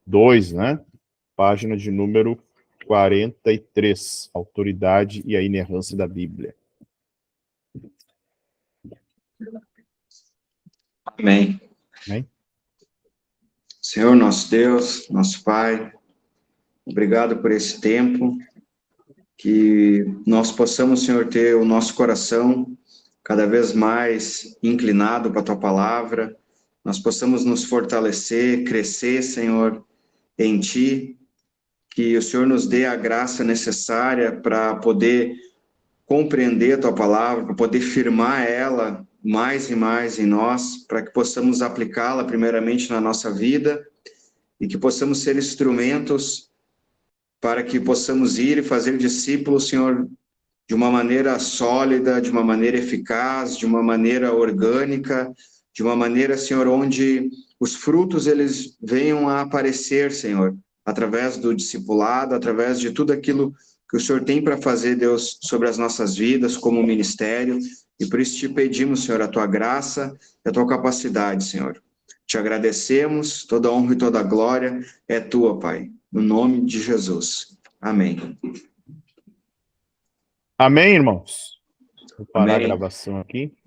2, né? Página de número 43. Autoridade e a inerrância da Bíblia. Amém. Amém? Senhor, nosso Deus, nosso Pai, obrigado por esse tempo, que nós possamos, Senhor, ter o nosso coração cada vez mais inclinado para a Tua Palavra, nós possamos nos fortalecer, crescer, Senhor, em Ti, que o Senhor nos dê a graça necessária para poder compreender a Tua Palavra, para poder firmar ela mais e mais em nós, para que possamos aplicá-la primeiramente na nossa vida e que possamos ser instrumentos para que possamos ir e fazer discípulos, Senhor, de uma maneira sólida, de uma maneira eficaz, de uma maneira orgânica, de uma maneira, Senhor, onde os frutos eles venham a aparecer, Senhor, através do discipulado, através de tudo aquilo que o Senhor tem para fazer, Deus, sobre as nossas vidas como ministério, e por isso te pedimos, Senhor, a Tua graça e a Tua capacidade, Senhor. Te agradecemos, toda honra e toda glória é Tua, Pai, no nome de Jesus. Amém. Amém, irmãos? Vou parar Amém. a gravação aqui.